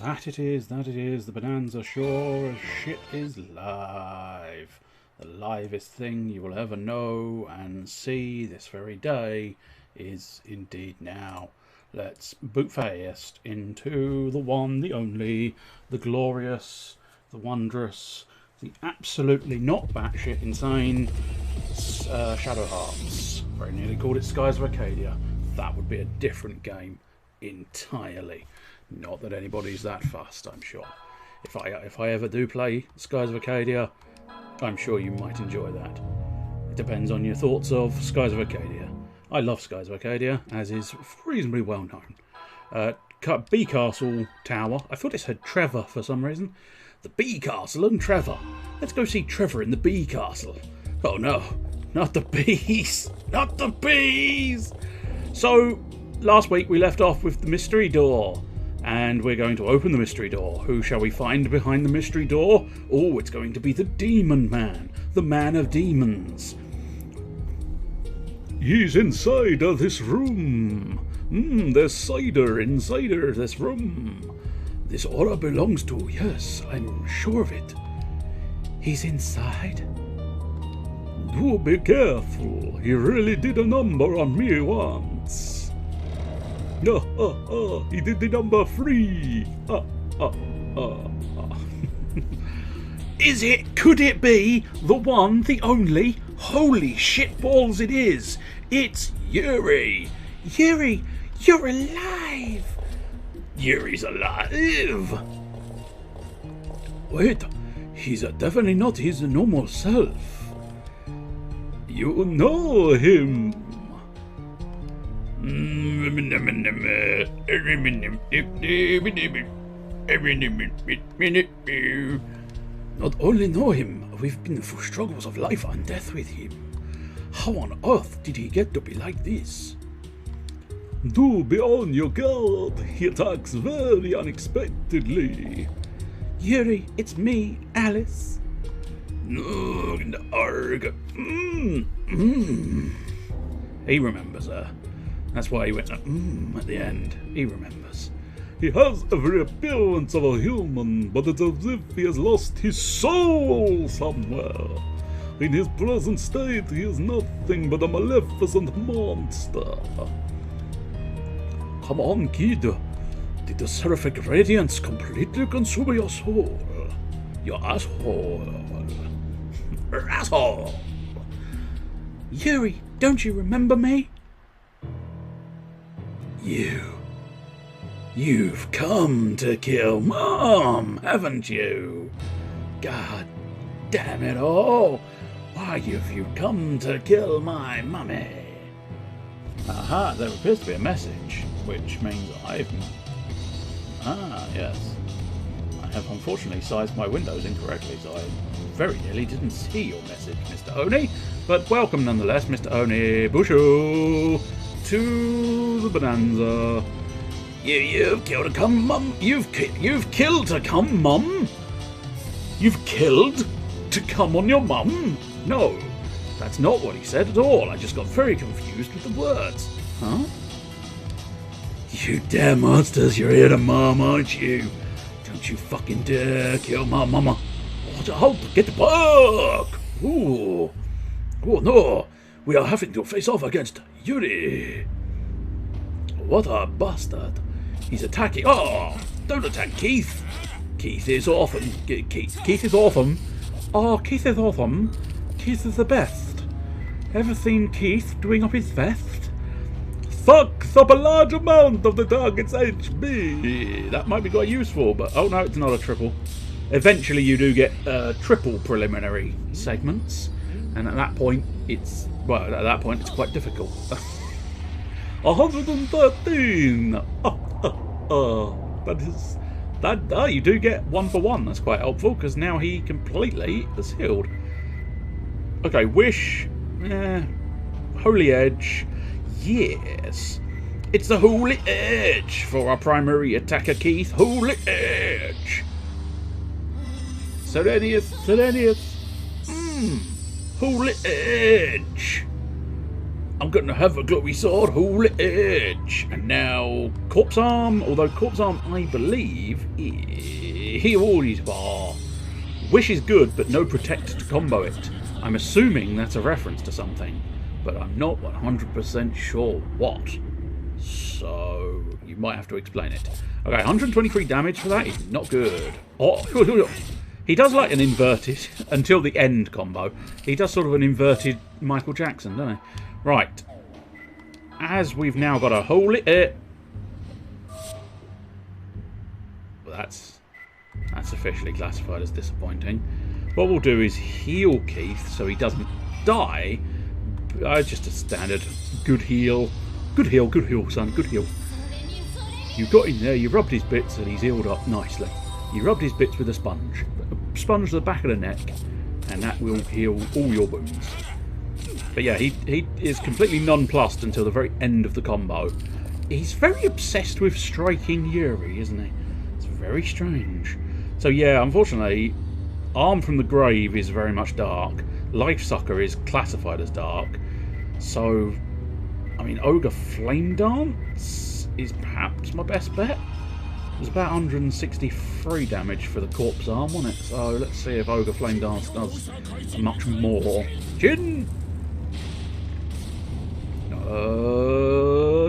That it is, the Bonanza sure as shit is live. The livest thing you will ever know and see this very day is indeed now. Let's boot fast into the one, the only, the glorious, the wondrous, the absolutely not batshit insane Shadow Hearts. Very nearly called it Skies of Arcadia. That would be a different game entirely. Not that anybody's that fussed, I'm sure. If I ever do play Skies of Arcadia, I'm sure you might enjoy that. It depends on your thoughts of Skies of Arcadia. I love Skies of Arcadia, as is reasonably well known. B Castle Tower. I thought it said Trevor for some reason. The B Castle and Trevor. Let's go see Trevor in the B Castle. Oh no, not the bees! Not the bees! So, last week we left off with the mystery door. And we're going to open the mystery door. Who shall we find behind the mystery door? Oh, it's going to be the Demon Man. The Man of Demons. He's inside of this room. There's cider inside of this room. This aura belongs to, yes, I'm sure of it. He's inside? Do be careful. He really did a number on me once. He did the number 3. Could it be the one, the only? Holy shitballs it is. It's Yuri. Yuri, you're alive. Yuri's alive. Wait, he's definitely not his normal self. You know him. Not only know him, we've been through struggles of life and death with him. How on earth did he get to be like this? Do be on your guard. He attacks very unexpectedly. Yuri, it's me, Alice. Arg. He remembers her. That's why he went at the end. He remembers. He has every appearance of a human, but it's as if he has lost his soul somewhere. In his present state, he is nothing but a maleficent monster. Come on, kid. Did the seraphic radiance completely consume your soul? Your asshole. Asshole. Yuri, don't you remember me? You've come to kill Mom, haven't you? God damn it all. Why have you come to kill my mummy? Aha, there appears to be a message, which means yes. I have unfortunately sized my windows incorrectly, so I very nearly didn't see your message, Mr. Oni. But welcome nonetheless, Mr. Oni Bushu, to the Bonanza. You've killed a cum mum. You've killed a cum mum. You've killed to come on your mum? No, that's not what he said at all. I just got very confused with the words. Huh? You damn monsters, you're here to mum, aren't you? Don't you fucking dare kill my mama. Oh, get to work! Ooh. Oh no, we are having to face off against Yuri. What a bastard. He's attacking. Oh, don't attack Keith. Keith is awesome. Keith is awesome. Oh, Keith is awesome. Keith is the best. Ever seen Keith doing up his vest? Sucks up a large amount of the target's HB. That might be quite useful, but oh no, it's not a triple. Eventually you do get triple preliminary segments, and at that point it's quite difficult. 113. You do get 1 for 1. That's quite helpful because now he completely is healed. Okay, wish, holy edge. Yes, it's the holy edge for our primary attacker, Keith. Holy edge. Serenius. Holy edge. I'm going to have a glowy sword, holy edge. And now, Corpse Arm, although Corpse Arm, I believe, he always bar. Wish is good, but no Protect to combo it. I'm assuming that's a reference to something, but I'm not 100% sure what. So, you might have to explain it. Okay, 123 damage for that is not good. Oh, he does like an inverted, until the end combo, he does sort of an inverted Michael Jackson, doesn't he? Right. As we've now got a holy... That's officially classified as disappointing. What we'll do is heal Keith so he doesn't die. Just a standard good heal. Good heal, son, good heal. You got in there, you rubbed his bits, and he's healed up nicely. You rubbed his bits with a sponge. A sponge to the back of the neck, and that will heal all your wounds. But yeah, he is completely nonplussed until the very end of the combo. He's very obsessed with striking Yuri, isn't he? It's very strange. So yeah, unfortunately, Arm from the Grave is very much dark. Life Sucker is classified as dark. So, I mean, Ogre Flame Dance is perhaps my best bet. It was about 163 damage for the Corpse Arm, wasn't it? So let's see if Ogre Flame Dance does much more. Chin!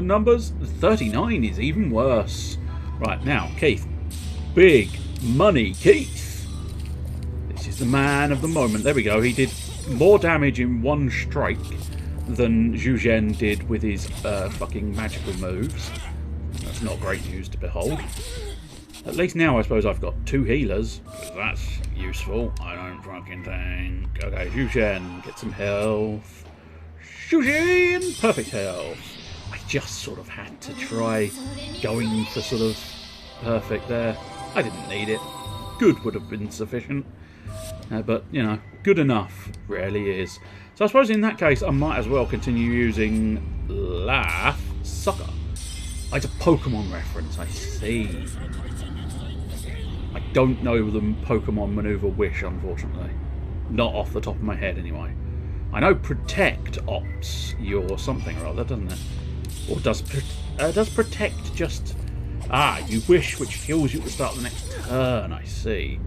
Numbers? 39 is even worse. Right, now, Keith. Big money, Keith. This is the man of the moment. There we go. He did more damage in one strike than Zhu Zhen did with his fucking magical moves. That's not great news to behold. At least now I suppose I've got 2 healers. That's useful. I don't fucking think. Okay, Zhu Zhen, get some health. Zhu Zhen, perfect health. I just sort of had to try going for sort of perfect there. I didn't need it. Good would have been sufficient. But, you know, good enough rarely is. So I suppose in that case I might as well continue using Laugh Sucker. It's a Pokemon reference, I see. I don't know the Pokemon Maneuver Wish, unfortunately. Not off the top of my head, anyway. I know Protect ops your something or other, doesn't it? Or does Protect just... Ah, you wish, which heals you at the start of the next turn, I see.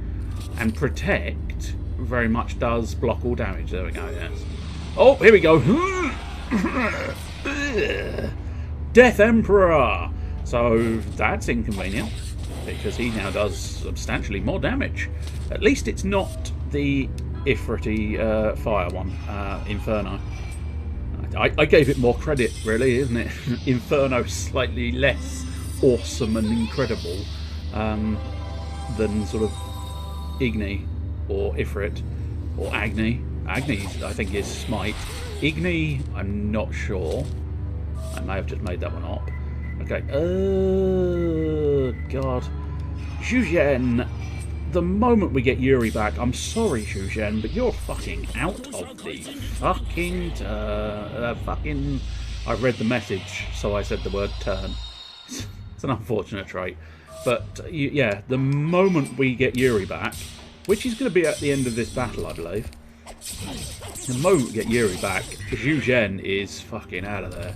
And Protect very much does block all damage. There we go, yes. Oh, here we go. Death Emperor. So that's inconvenient, because he now does substantially more damage. At least it's not the Ifrity fire one, Inferno. I gave it more credit, really, isn't it? Inferno slightly less awesome and incredible than sort of Igni or Ifrit or Agni. Agni, I think, is Smite. Igni, I'm not sure. I may have just made that one up. Okay. God. Zhu Zhen, the moment we get Yuri back, I'm sorry, Zhu Zhen, but you're fucking out of the fucking fucking... I read the message, so I said the word turn. It's an unfortunate trait. But, yeah, the moment we get Yuri back, which is going to be at the end of this battle, I believe. The moment we get Yuri back, Zhu Zhen is fucking out of there.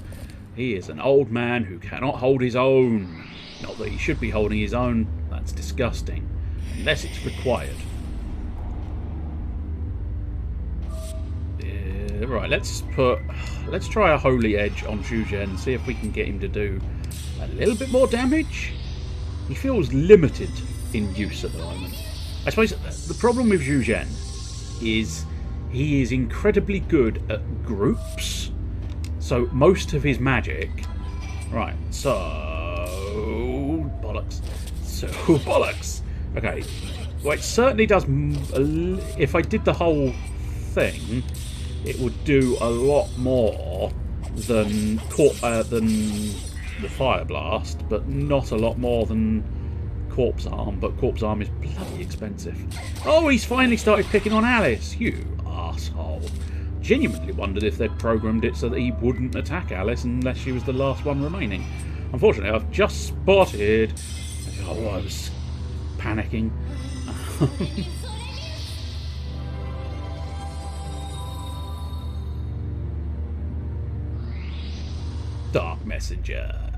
He is an old man who cannot hold his own. Not that he should be holding his own. That's disgusting. Unless it's required. Right, let's try a Holy Edge on Zhu Zhen. See if we can get him to do a little bit more damage. He feels limited in use at the moment. I suppose the problem with Zhu Zhen is he is incredibly good at groups. So most of his magic... Right, so... Bollocks. So, bollocks. Okay. Well, it certainly does... If I did the whole thing, it would do a lot more than the Fire Blast, but not a lot more than Corpse Arm. But Corpse Arm is bloody expensive. Oh, he's finally started picking on Alice. You asshole. Genuinely wondered if they'd programmed it so that he wouldn't attack Alice unless she was the last one remaining. Unfortunately, I've just spotted... Oh, I was panicking. Dark Messenger.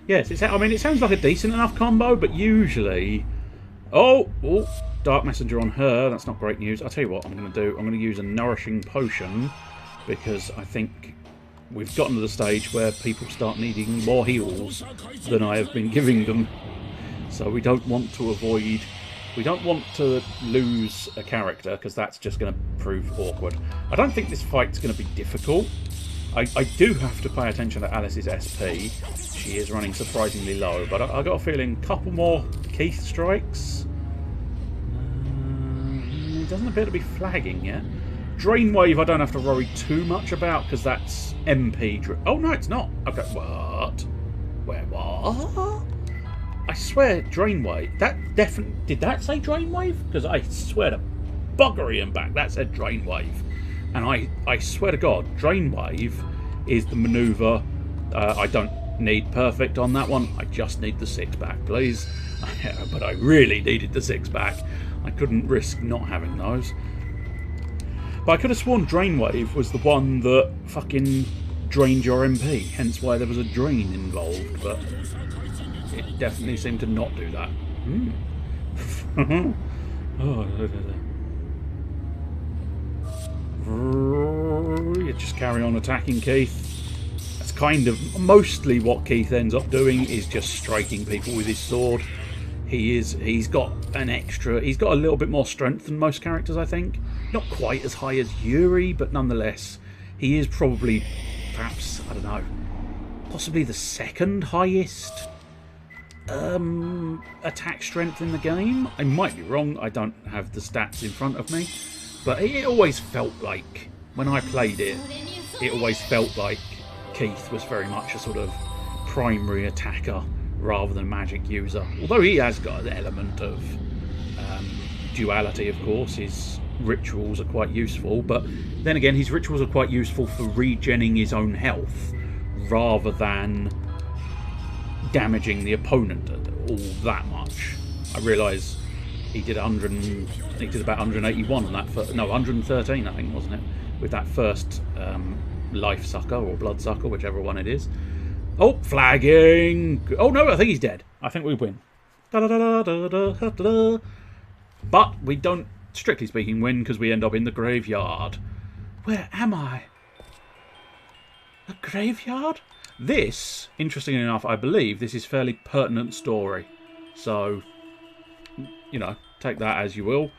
Yes, I mean, it sounds like a decent enough combo, but usually... Oh, Dark Messenger on her. That's not great news. I'll tell you what I'm going to do. I'm going to use a Nourishing Potion, because I think we've gotten to the stage where people start needing more heals than I have been giving them. So we don't want to avoid... We don't want to lose a character, because that's just going to prove awkward. I don't think this fight's going to be difficult. I do have to pay attention to Alice's SP. She is running surprisingly low, but I got a feeling a couple more Keith strikes. It doesn't appear to be flagging yet. Drain Wave I don't have to worry too much about, because that's MP... Oh, no, it's not. Okay, what? Where, what? I swear, Drain Wave. That definitely... Did that say Drain Wave? Because I swear to buggery and back, that said Drain Wave. And I swear to God, Drain Wave is the manoeuvre. I don't need perfect on that one. I just need the 6 back, please. But I really needed the 6 back. I couldn't risk not having those. But I could have sworn Drain Wave was the one that fucking drained your MP. Hence why there was a drain involved. But it definitely seemed to not do that. You just carry on attacking Keith. That's kind of mostly what Keith ends up doing, is just striking people with his sword. He's got a little bit more strength than most characters, I think. Not quite as high as Yuri, but nonetheless, he is probably, perhaps, I don't know, possibly the second highest attack strength in the game. I might be wrong, I don't have the stats in front of me. But it always felt like, when I played it, it always felt like Keith was very much a sort of primary attacker rather than magic user. Although he has got an element of duality, of course. His rituals are quite useful, but then again, his rituals are quite useful for regenning his own health rather than damaging the opponent all that much. I realise he did about 181 on that. No, 113, I think, wasn't it? With that first life sucker or blood sucker, whichever one it is. Oh, flagging! Oh no, I think he's dead. I think we win. But we don't, strictly speaking, win because we end up in the graveyard. Where am I? A graveyard? This, interestingly enough, I believe this is fairly pertinent story. So, you know, take that as you will.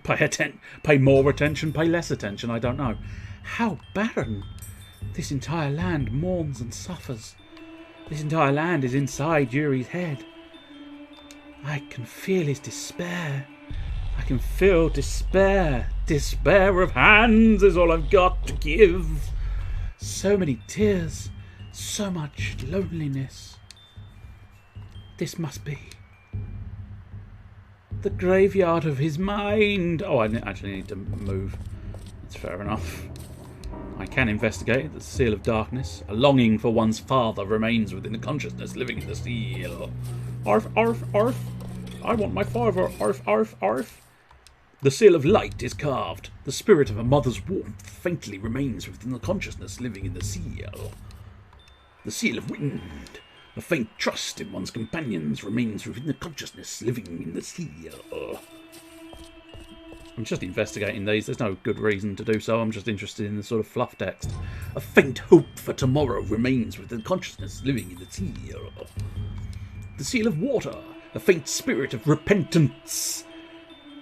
Pay more attention, pay less attention, I don't know. How barren. This entire land mourns and suffers. This entire land is inside Yuri's head. I can feel his despair. I can feel despair. Despair of hands is all I've got to give. So many tears. So much loneliness. This must be the graveyard of his mind. Oh, I actually need to move. That's fair enough. I can investigate. The seal of darkness. A longing for one's father remains within the consciousness living in the seal. Arf, arf, arf. I want my father. Arf, arf, arf. The seal of light is carved. The spirit of a mother's warmth faintly remains within the consciousness living in the seal. The seal of wind. A faint trust in one's companions remains within the consciousness living in the seal. I'm just investigating these. There's no good reason to do so. I'm just interested in the sort of fluff text. A faint hope for tomorrow remains within consciousness living in the seal. The seal of water. A faint spirit of repentance.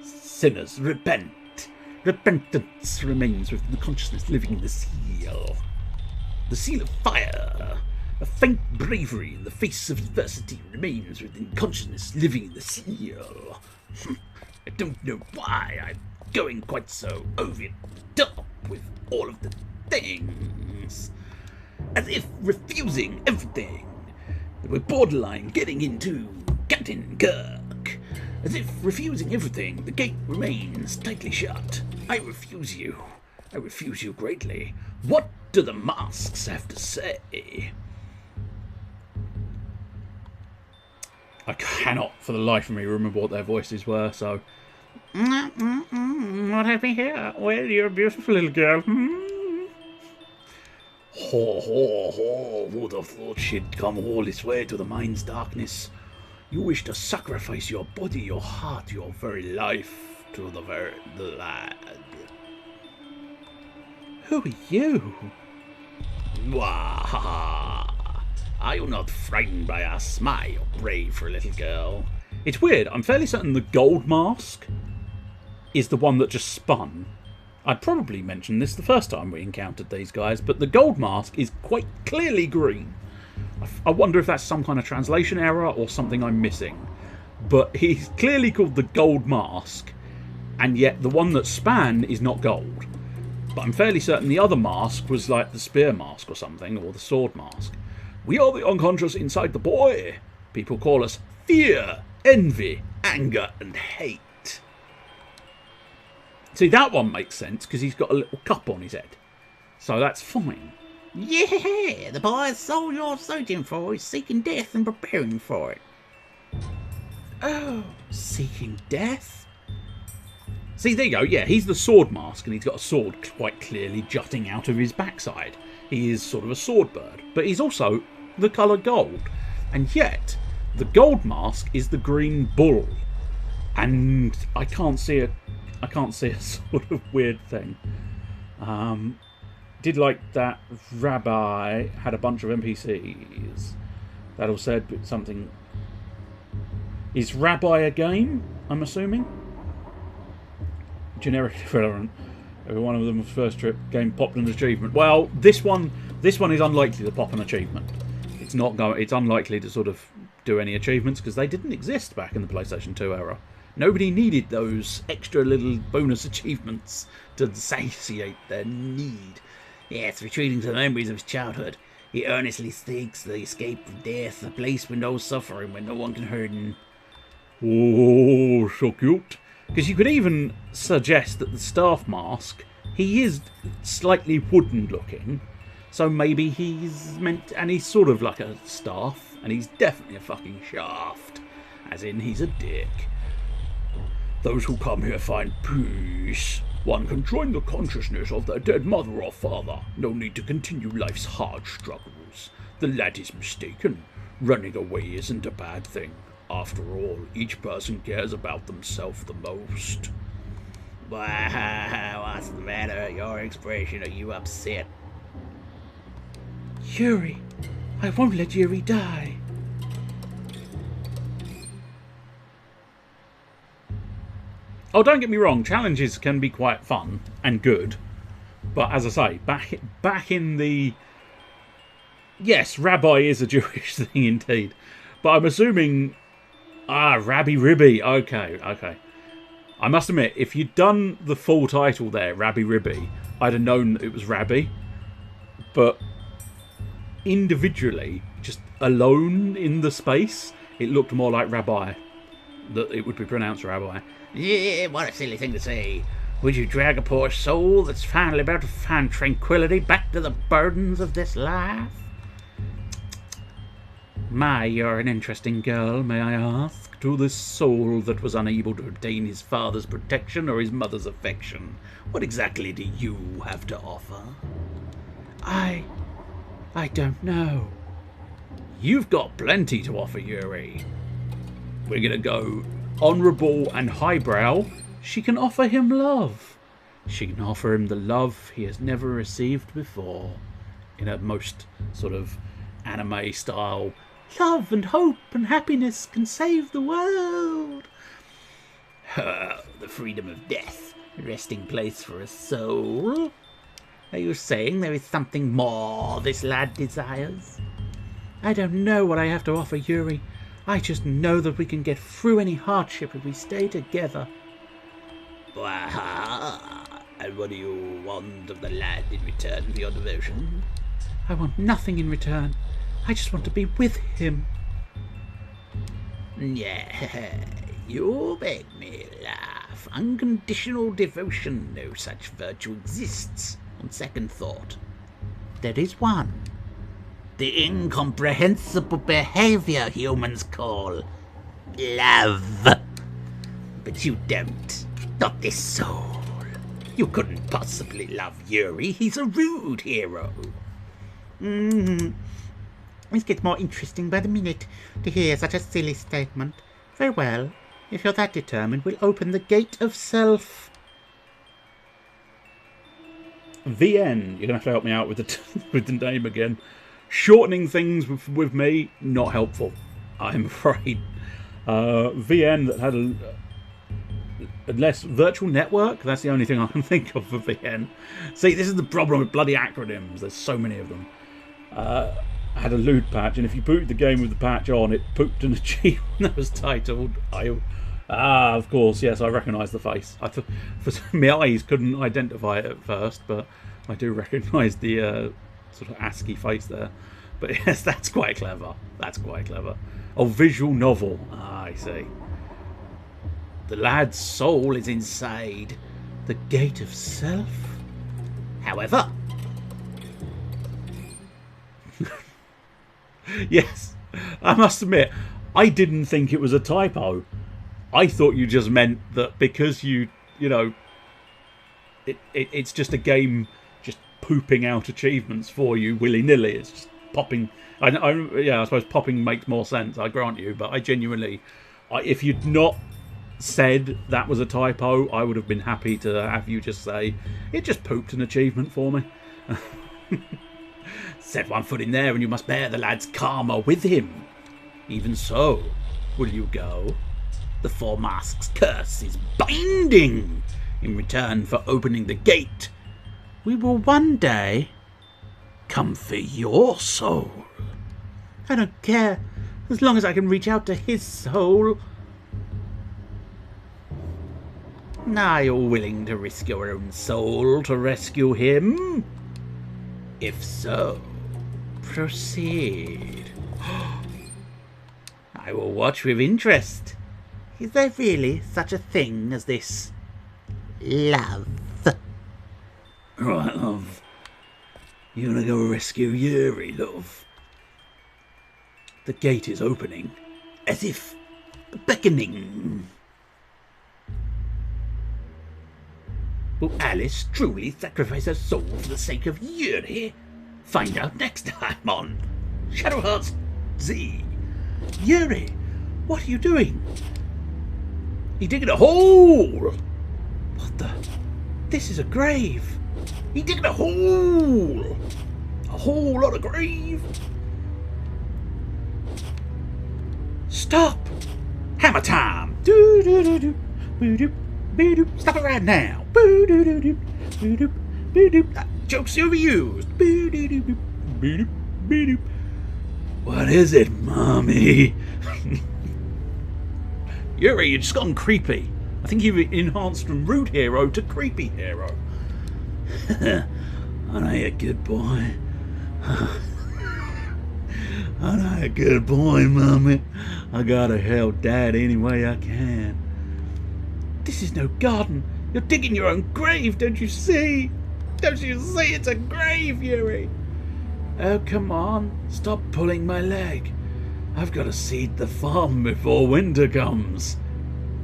Sinners, repent. Repentance remains within the consciousness living in the seal. The seal of fire. A faint bravery in the face of adversity remains within consciousness living in the seal. I don't know why I'm going quite so over the top with all of the things. As if refusing everything. We're borderline getting into Captain Kirk. As if refusing everything, the gate remains tightly shut. I refuse you. I refuse you greatly. What do the masks have to say? I cannot, for the life of me, remember what their voices were, so... What have we here? Well, you're a beautiful little girl. Ho, ho, ho, who'd have thought she'd come all this way to the mine's darkness? You wish to sacrifice your body, your heart, your very life to the lad. Who are you? Wah, are you not frightened by our smile, brave for a little girl? It's weird, I'm fairly certain the gold mask is the one that just spun. I'd probably mentioned this the first time we encountered these guys, but the gold mask is quite clearly green. I wonder if that's some kind of translation error or something I'm missing. But he's clearly called the gold mask, and yet the one that span is not gold. But I'm fairly certain the other mask was like the spear mask or something, or the sword mask. We are the unconscious inside the boy. People call us fear, envy, anger, and hate. See, that one makes sense because he's got a little cup on his head. So that's fine. Yeah, the boy's soul you're searching for is seeking death and preparing for it. Oh, seeking death? See, there you go. Yeah, he's the sword mask and he's got a sword quite clearly jutting out of his backside. He is sort of a sword bird, but he's also the colour gold. And yet, the gold mask is the green bull. And I can't see a sort of weird thing. Did like that Rabbi had a bunch of NPCs that all said something. Is Rabbi a game? I'm assuming. Generic relevant. Every one of them was first trip game popped an achievement. Well, this one is unlikely to pop an achievement. It's unlikely to sort of do any achievements because they didn't exist back in the PlayStation 2 era. Nobody needed those extra little bonus achievements to satiate their need. Yes, retreating to the memories of his childhood, he earnestly seeks the escape from death, a place with no suffering, where no one can hurt him. Oh, so cute. Because you could even suggest that the staff mask, he is slightly wooden looking, so maybe he's meant, and he's sort of like a staff, and he's definitely a fucking shaft, as in he's a dick. Those who come here find peace. One can join the consciousness of their dead mother or father. No need to continue life's hard struggles. The lad is mistaken. Running away isn't a bad thing. After all, each person cares about themselves the most. What's the matter? Your expression, are you upset? Yuri, I won't let Yuri die. Oh, don't get me wrong, challenges can be quite fun and good. But as I say, back in the... Yes, Rabbi is a Jewish thing indeed. But I'm assuming... Rabbi Ribby. Okay. I must admit, if you'd done the full title there, Rabbi Ribby, I'd have known that it was Rabbi. But individually, just alone in the space, it looked more like Rabbi. That it would be pronounced Rabbi. Yeah, what a silly thing to say. Would you drag a poor soul that's finally about to find tranquility back to the burdens of this life? My, you're an interesting girl, may I ask? To this soul that was unable to obtain his father's protection or his mother's affection, what exactly do you have to offer? I don't know. You've got plenty to offer, Yuri. We're gonna go honourable and highbrow. She can offer him love. She can offer him the love he has never received before. In a most sort of anime style. Love and hope and happiness can save the world. The freedom of death, a resting place for a soul. Are you saying there is something more this lad desires? I don't know what I have to offer, Yuri. I just know that we can get through any hardship if we stay together. And what do you want of the lad in return for your devotion? I want nothing in return. I just want to be with him. Yeah, you make me laugh. Unconditional devotion, no such virtue exists. On second thought, there is one. The incomprehensible behavior humans call love. But you don't. Not this soul. You couldn't possibly love Yuri. He's a rude hero. It gets more interesting by the minute to hear such a silly statement. Very well. If you're that determined, we'll open the gate of self. VN, you're going to have to help me out with the with the name again. Shortening things with me, not helpful, I'm afraid. VN that had a less virtual network, that's the only thing I can think of for VN. See, this is the problem with bloody acronyms, there's so many of them. Had a lewd patch, and if you booted the game with the patch on, it pooped an achievement that was titled of course, yes, I recognise the face. My eyes couldn't identify it at first, but I do recognise the sort of ASCII face there. But yes, that's quite clever. That's quite clever. Oh, visual novel. Ah, I see. The lad's soul is inside the gate of self. However, yes, I must admit, I didn't think it was a typo. I thought you just meant that because you know, it's just a game just pooping out achievements for you willy-nilly. It's just popping. Yeah, I suppose popping makes more sense, I grant you, but I genuinely, if you'd not said that was a typo, I would have been happy to have you just say, it just pooped an achievement for me. Set one foot in there and you must bear the lad's karma with him. Even so, will you go? The Four Masks curse is binding. In return for opening the gate, we will one day come for your soul. I don't care, as long as I can reach out to his soul. Are you willing to risk your own soul to rescue him? If so, proceed. I will watch with interest. Is there really such a thing as this love? Right, love. You gonna go rescue Yuri, love? The gate is opening, as if beckoning. Will Alice truly sacrifice her soul for the sake of Yuri? Find out next time on Shadowheart's Z. Yuri, what are you doing? He digging a hole! What the? This is a grave. He digging a hole! A hole on a grave! Stop! Hammer time! Do do do do do do do. Stop it right now! Boo do do do do do do do. Joke's overused. Boo do do do do do do. What is it, mommy? Yuri, you've just gone creepy. I think you've enhanced from rude hero to creepy hero. Aren't I a good boy? Aren't I a good boy, mommy? I gotta help dad any way I can. This is no garden. You're digging your own grave, don't you see? Don't you see it's a grave, Yuri? Oh, come on. Stop pulling my leg. I've got to seed the farm before winter comes.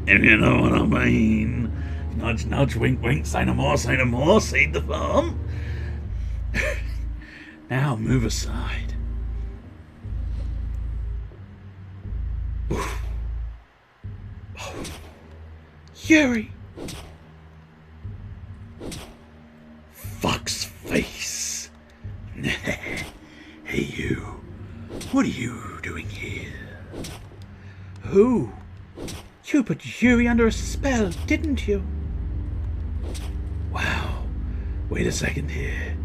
If you know what I mean. Nudge, nudge, wink, wink, say no more, seed the farm. Now move aside. Yuri! Fuck's face. Hey, you. What are you doing here? Who? You put Yuri under a spell, didn't you? Wow. Wait a second here.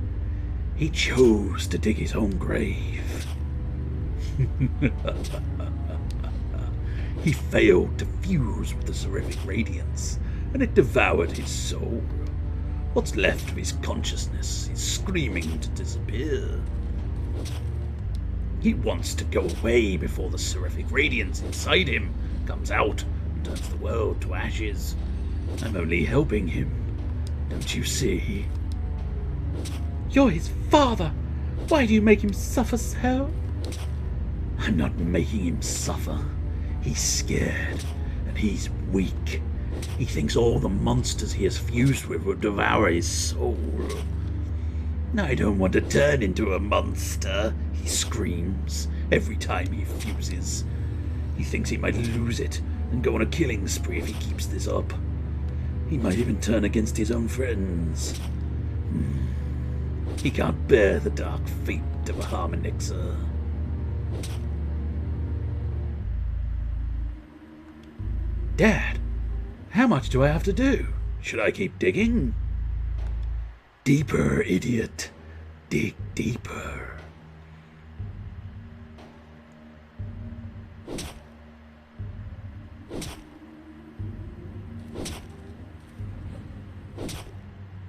He chose to dig his own grave. He failed to fuse with the seraphic radiance, and it devoured his soul. What's left of his consciousness is screaming to disappear. He wants to go away before the seraphic radiance inside him comes out and turns the world to ashes. I'm only helping him, don't you see? You're his father. Why do you make him suffer so? I'm not making him suffer. He's scared, and he's weak. He thinks all the monsters he has fused with will devour his soul. I don't want to turn into a monster, he screams every time he fuses. He thinks he might lose it and go on a killing spree if he keeps this up. He might even turn against his own friends. He can't bear the dark fate of a Harmonixer. Dad, how much do I have to do? Should I keep digging? Deeper, idiot. Dig deeper.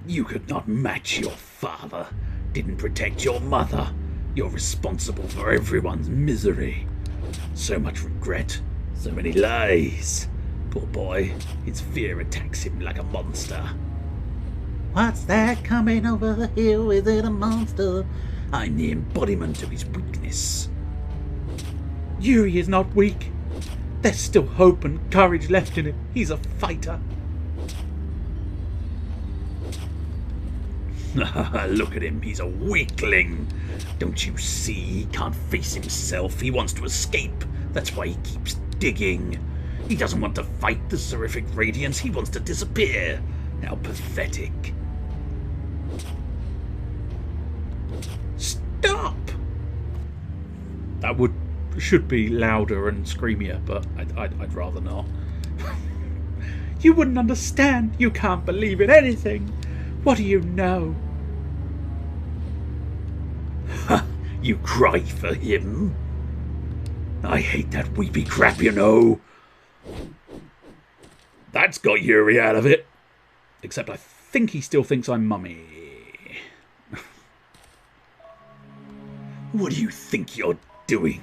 You could not match your father. Didn't protect your mother. You're responsible for everyone's misery. So much regret. So many lies. Poor boy. His fear attacks him like a monster. What's that coming over the hill? Is it a monster? I'm the embodiment of his weakness. Yuri is not weak. There's still hope and courage left in him. He's a fighter. Look at him, he's a weakling. Don't you see he can't face himself? He wants to escape. That's why he keeps digging. He doesn't want to fight the Seraphic Radiance. He wants to disappear. How pathetic. Stop! That should be louder and screamier, but I'd rather not. You wouldn't understand. You can't believe in anything. What do you know? You cry for him? I hate that weepy crap, you know. That's got Yuri out of it. Except I think he still thinks I'm Mummy. What do you think you're doing?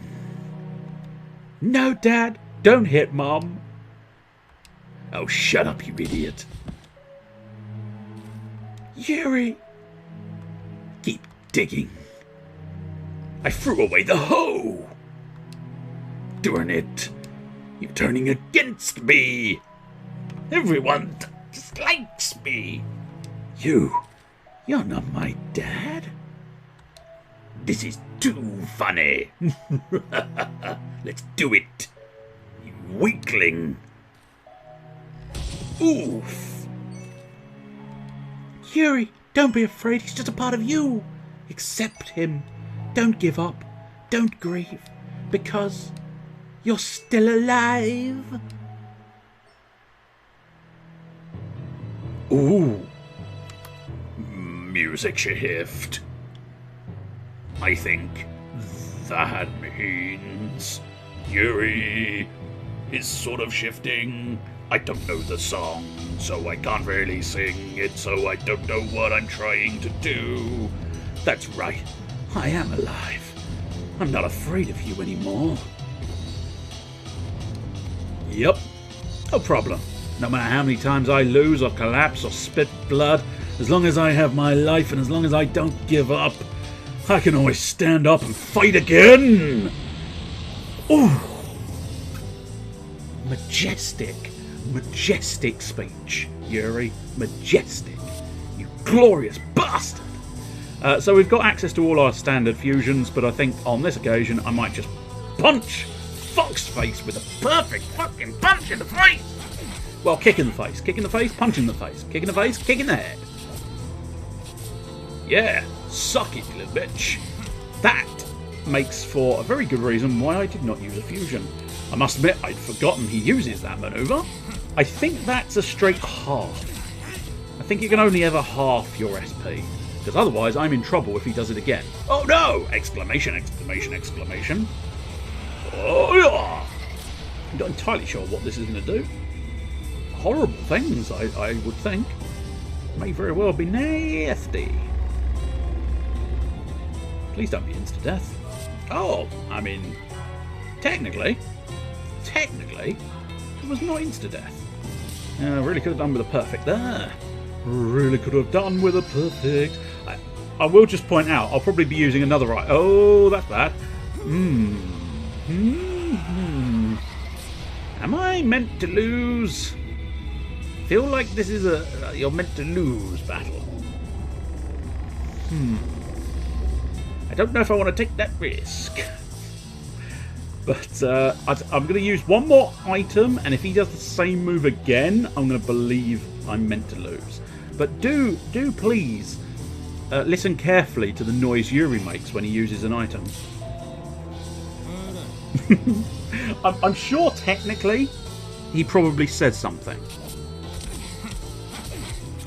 No, Dad. Don't hit Mum. Oh, shut up, you idiot. Yuri. Keep digging. I threw away the hoe. Darn it. You're turning against me. Everyone dislikes me. You're not my dad. This is too funny. Let's do it. You weakling. Oof. Yuri, don't be afraid. He's just a part of you. Accept him. Don't give up. Don't grieve. Because you're still alive. Ooh. Music shift. I think that means Yuri is sort of shifting. I don't know the song, so I can't really sing it, so I don't know what I'm trying to do. That's right, I am alive. I'm not afraid of you anymore. Yep, no problem. No matter how many times I lose or collapse or spit blood, as long as I have my life and as long as I don't give up, I can always stand up and fight again. Ooh. Majestic, majestic speech, Yuri. Majestic. You glorious bastard. So we've got access to all our standard fusions, but I think on this occasion I might just punch Foxface with a perfect fucking punch in the face. Well, kick in the face, kick in the face, punch in the face, kick in the face, kick in the head. Yeah, suck it, you little bitch. That makes for a very good reason why I did not use a fusion. I must admit, I'd forgotten he uses that maneuver. I think that's a straight half. I think you can only ever half your SP, because otherwise I'm in trouble if he does it again. Oh no! Exclamation, exclamation, exclamation. Oh yeah! I'm not entirely sure what this is going to do. Horrible things, I would think. May very well be nasty. Please don't be insta-death. Oh, I mean, technically, it was not insta-death. Really could have done with a perfect there. Really could have done with a perfect. I will just point out, I'll probably be using another right. Oh, that's bad. Am I meant to lose? Feel like this is a you're meant to lose battle. I don't know if I want to take that risk. But I'm going to use one more item, and if he does the same move again, I'm going to believe I'm meant to lose. But do please listen carefully to the noise Yuri makes when he uses an item. I'm sure technically he probably said something.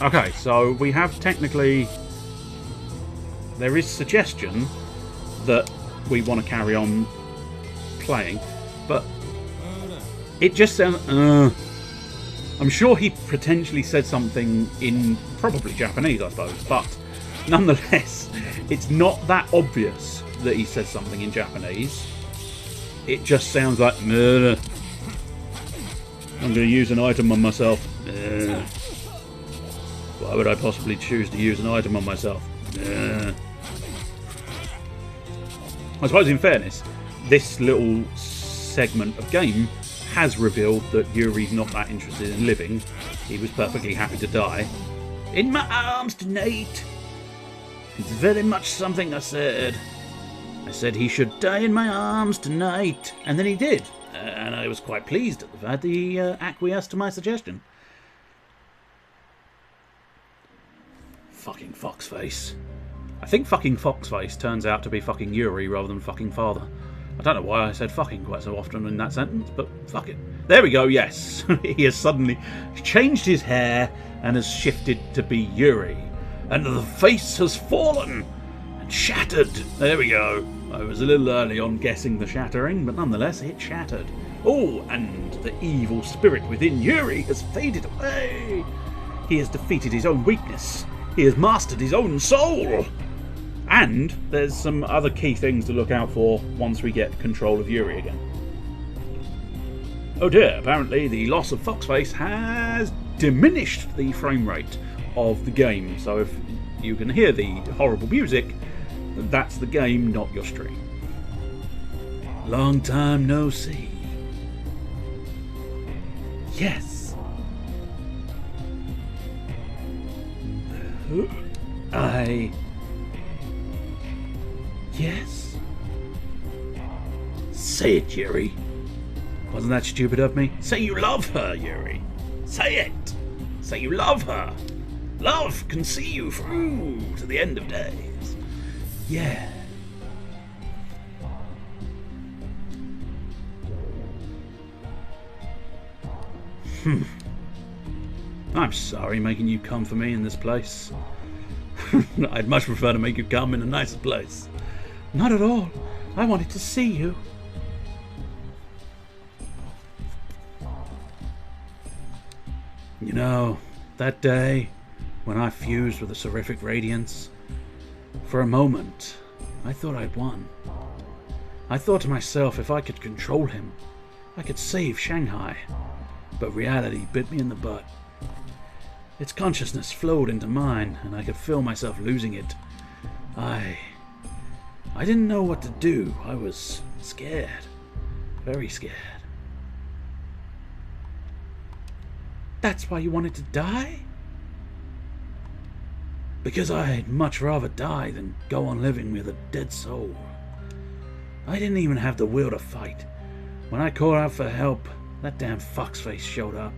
Okay, so we have technically... There is suggestion that we want to carry on playing, but it just sounds... I'm sure he potentially said something in probably Japanese, I suppose, but nonetheless, it's not that obvious that he said something in Japanese. It just sounds like... I'm going to use an item on myself. Why would I possibly choose to use an item on myself? I suppose, in fairness, this little segment of game has revealed that Yuri's not that interested in living. He was perfectly happy to die. In my arms tonight. It's very much something I said. I said he should die in my arms tonight. And then he did. And I was quite pleased at the fact that he acquiesced to my suggestion. Fucking Foxface. I think fucking Foxface turns out to be fucking Yuri rather than fucking father. I don't know why I said fucking quite so often in that sentence, but fuck it. There we go, yes. He has suddenly changed his hair and has shifted to be Yuri. And the face has fallen and shattered. There we go. I was a little early on guessing the shattering, but nonetheless it shattered. Oh, and the evil spirit within Yuri has faded away. He has defeated his own weakness. He has mastered his own soul. And there's some other key things to look out for once we get control of Yuri again. Oh dear, apparently the loss of Foxface has diminished the frame rate of the game. So if you can hear the horrible music, that's the game, not your stream. Long time no see. Yes. Yes? Say it, Yuri. Wasn't that stupid of me? Say you love her, Yuri. Say it. Say you love her. Love can see you through to the end of days. Yeah. I'm sorry making you come for me in this place. I'd much prefer to make you come in a nicer place. Not at all. I wanted to see you. You know, that day when I fused with the Seraphic Radiance, for a moment, I thought I'd won. I thought to myself, if I could control him, I could save Shanghai. But reality bit me in the butt. Its consciousness flowed into mine, and I could feel myself losing it. I didn't know what to do. I was scared. Very scared. That's why you wanted to die? Because I'd much rather die than go on living with a dead soul. I didn't even have the will to fight. When I called out for help, that damn Foxface showed up.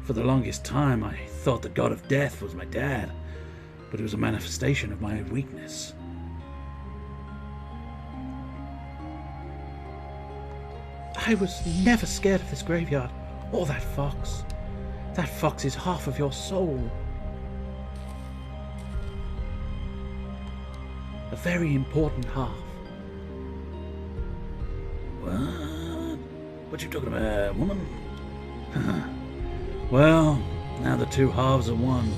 For the longest time, I thought the god of death was my dad, but it was a manifestation of my weakness. I was never scared of this graveyard, or that fox. That fox is half of your soul. A very important half. What? What you talking about, woman? Well, now the two halves are one.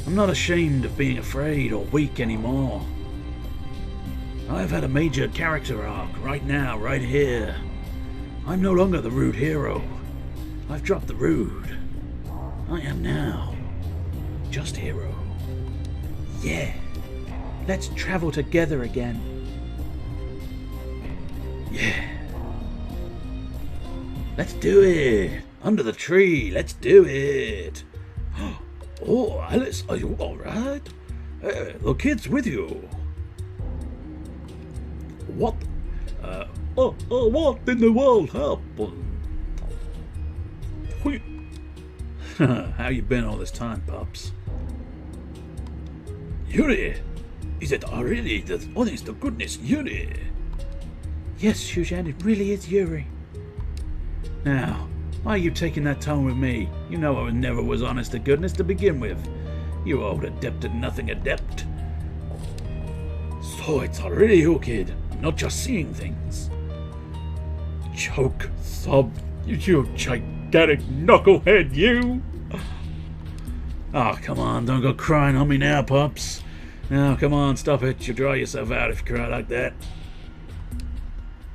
I'm not ashamed of being afraid or weak anymore. I've had a major character arc right now, right here. I'm no longer the rude hero. I've dropped the rude. I am now just hero. Yeah. Let's travel together again. Yeah. Let's do it. Under the tree. Let's do it. Oh, Alice, are you alright? Hey, the kid's with you. What? What in the world happened? How you been all this time, Pops? Yuri? Is it really the honest to goodness Yuri? Yes, Eugene, it really is Yuri. Now, why are you taking that tone with me? You know I never was honest to goodness to begin with. You old adept at nothing adept. So it's really you, kid. I'm not just seeing things. Choke, sob, you gigantic knucklehead, you! Oh, come on, don't go crying on me now, Pops. Now, come on, stop it. You'll dry yourself out if you cry like that.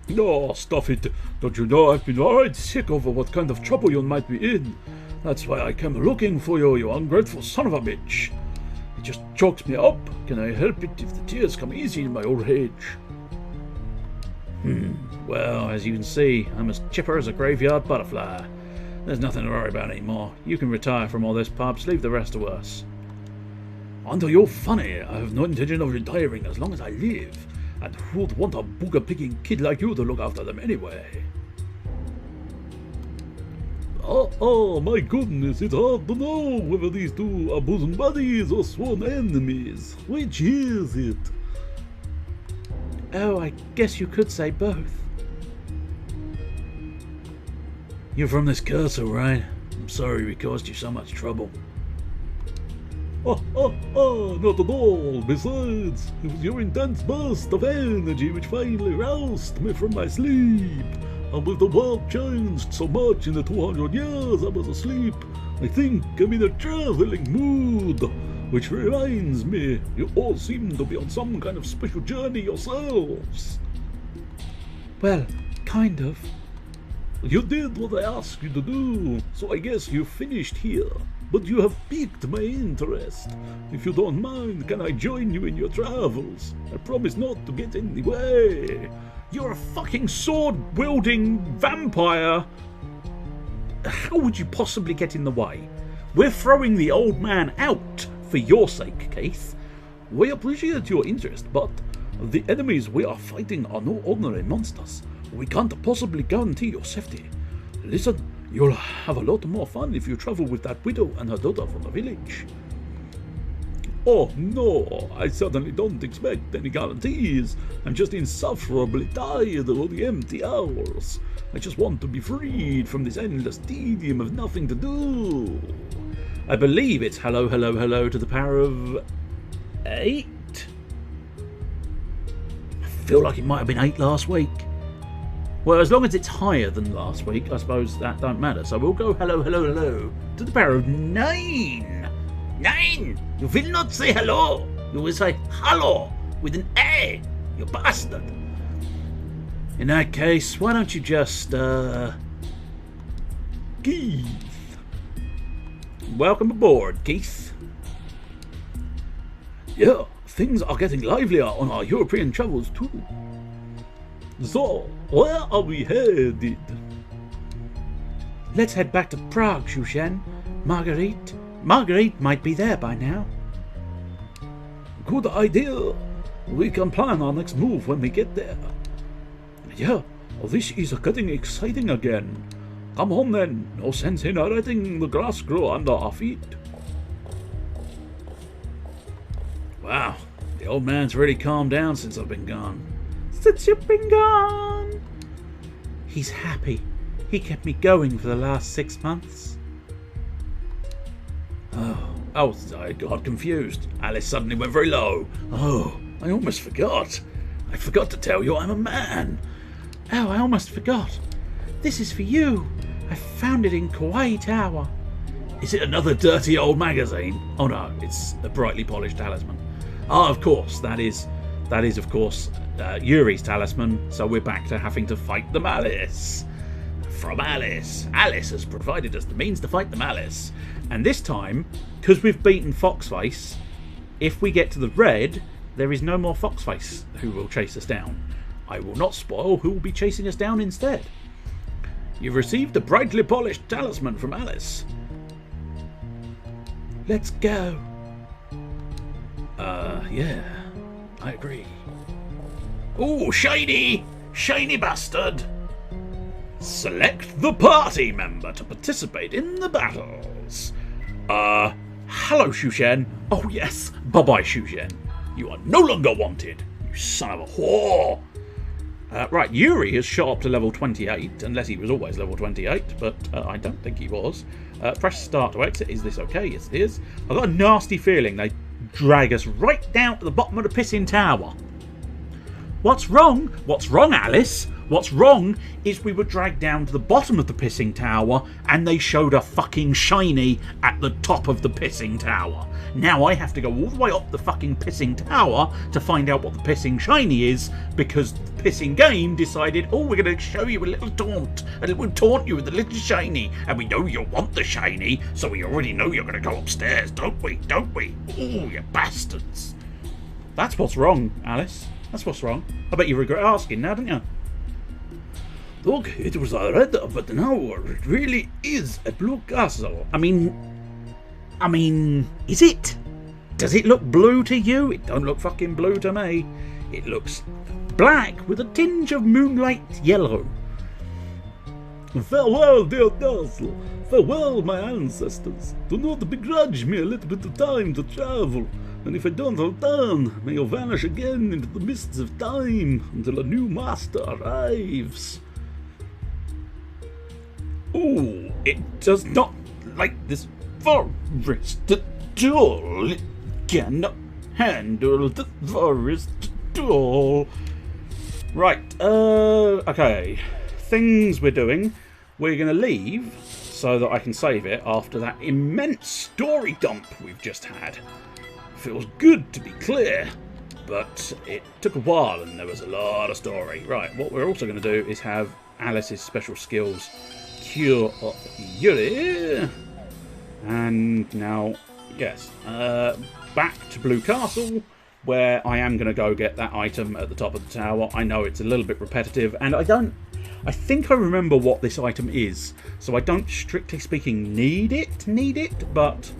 No, stuff it. Don't you know I've been alright sick over what kind of trouble you might be in? That's why I came looking for you, you ungrateful son of a bitch. It just chokes me up. Can I help it if the tears come easy in my old age? Well, as you can see, I'm as chipper as a graveyard butterfly. There's nothing to worry about anymore. You can retire from all this, Pops. Leave the rest to us. Aren't you funny? I have no intention of retiring as long as I live. And who'd want a booger-picking kid like you to look after them anyway? Oh, my goodness, it's hard to know whether these two are bosom buddies or sworn enemies. Which is it? Oh, I guess you could say both. You're from this castle, right? I'm sorry we caused you so much trouble. Not at all. Besides, it was your intense burst of energy which finally roused me from my sleep. And with the world changed so much in the 200 years I was asleep, I think I'm in a traveling mood. Which reminds me, you all seem to be on some kind of special journey yourselves. Well, kind of. You did what I asked you to do, so I guess you finished here. But you have piqued my interest. If you don't mind, can I join you in your travels? I promise not to get in the way. You're a fucking sword-wielding vampire! How would you possibly get in the way? We're throwing the old man out for your sake, Keith. We appreciate your interest, but the enemies we are fighting are no ordinary monsters. We can't possibly guarantee your safety. Listen, you'll have a lot more fun if you travel with that widow and her daughter from the village. Oh no, I certainly don't expect any guarantees. I'm just insufferably tired of all the empty hours. I just want to be freed from this endless tedium of nothing to do. I believe it's hello, hello, hello to the power of 8. I feel like it might have been 8 last week. Well, as long as it's higher than last week, I suppose that don't matter. So we'll go hello, hello, hello to the power of 9. 9! You will not say hello. You will say hello with an A, you bastard. In that case, why don't you just, Keith. Welcome aboard, Keith. Yeah, things are getting livelier on our European travels too. So, where are we headed? Let's head back to Prague, Shushen. Marguerite might be there by now. Good idea. We can plan our next move when we get there. Yeah, this is getting exciting again. Come on then, no sense in letting the grass grow under our feet. Wow, the old man's really calmed down since I've been gone. Since you've been gone! He's happy. He kept me going for the last 6 months. Oh, I got confused. Alice suddenly went very low. Oh, I almost forgot. I forgot to tell you I'm a man. Oh, I almost forgot. This is for you. I found it in Kauai Tower. Is it another dirty old magazine? Oh no, it's a brightly polished talisman. Ah, of course, that is of course Yuri's talisman, so we're back to having to fight the Malice. From Alice. Alice has provided us the means to fight the Malice. And this time, because we've beaten Foxface, if we get to the red, there is no more Foxface who will chase us down. I will not spoil who will be chasing us down instead. You've received a brightly polished talisman from Alice. Let's go. Yeah, I agree. Ooh, shiny! Shiny bastard! Select the party member to participate in the battles. Hello, Shushen. Oh, yes. Bye-bye, Shushen. You are no longer wanted, you son of a whore. Right, Yuri has shot up to level 28, unless he was always level 28, but I don't think he was. Press start to exit. Is this okay? Yes, it is. I've got a nasty feeling they drag us right down to the bottom of the pissing tower. What's wrong? What's wrong, Alice? What's wrong is we were dragged down to the bottom of the pissing tower and they showed a fucking shiny at the top of the pissing tower. Now I have to go all the way up the fucking pissing tower to find out what the pissing shiny is because the pissing game decided, oh, we're going to show you a little taunt. We'll taunt you with a little shiny. And we know you want the shiny, so we already know you're going to go upstairs, don't we? Don't we? Oh, you bastards. That's what's wrong, Alice. That's what's wrong. I bet you regret asking now, don't you? Look, it was a red, but now it really is a blue castle. I mean, is it? Does it look blue to you? It don't look fucking blue to me. It looks black with a tinge of moonlight yellow. Farewell, dear castle. Farewell, my ancestors. Do not begrudge me a little bit of time to travel. And if I don't return, may you vanish again into the mists of time until a new master arrives. Ooh, it does not like this forest at all. It cannot handle the forest at all. Right, okay. Things we're doing. We're going to leave so that I can save it after that immense story dump we've just had. Feels good to be clear, but it took a while and there was a lot of story. Right, what we're also going to do is have Alice's special skills cure up Yuri. And now, yes, back to Blue Castle, where I am going to go get that item at the top of the tower. I know it's a little bit repetitive, and I think I remember what this item is, so I don't, strictly speaking, need it, but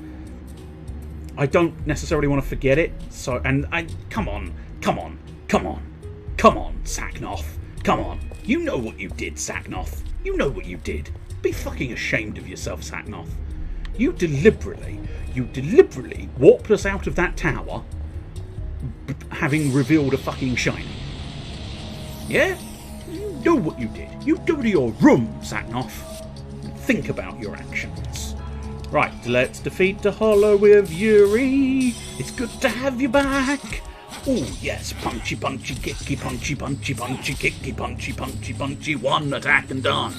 I don't necessarily want to forget it. So, come on, Saknoth, come on. You know what you did, Saknoth. You know what you did. Be fucking ashamed of yourself, Saknoth. You deliberately walked us out of that tower, having revealed a fucking shiny. Yeah? You know what you did. You go to your room, Saknoth, and think about your actions. Right, let's defeat the Hollow with Yuri. It's good to have you back. Oh yes, punchy, kicky, punchy, kicky, punchy, one attack and done.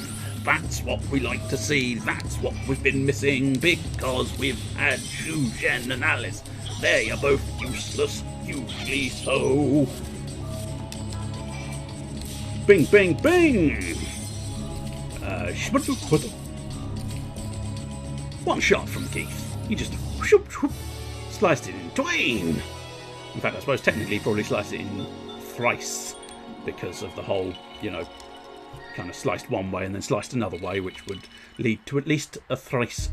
That's what we like to see. That's what we've been missing because we've had Shushen and Alice. They are both useless, hugely so. Bing, bing, bing! One shot from Keith. He just whoop, whoop, sliced it in twain. In fact, I suppose technically he probably sliced it in thrice because of the whole, you know, kind of sliced one way and then sliced another way, which would lead to at least a throplet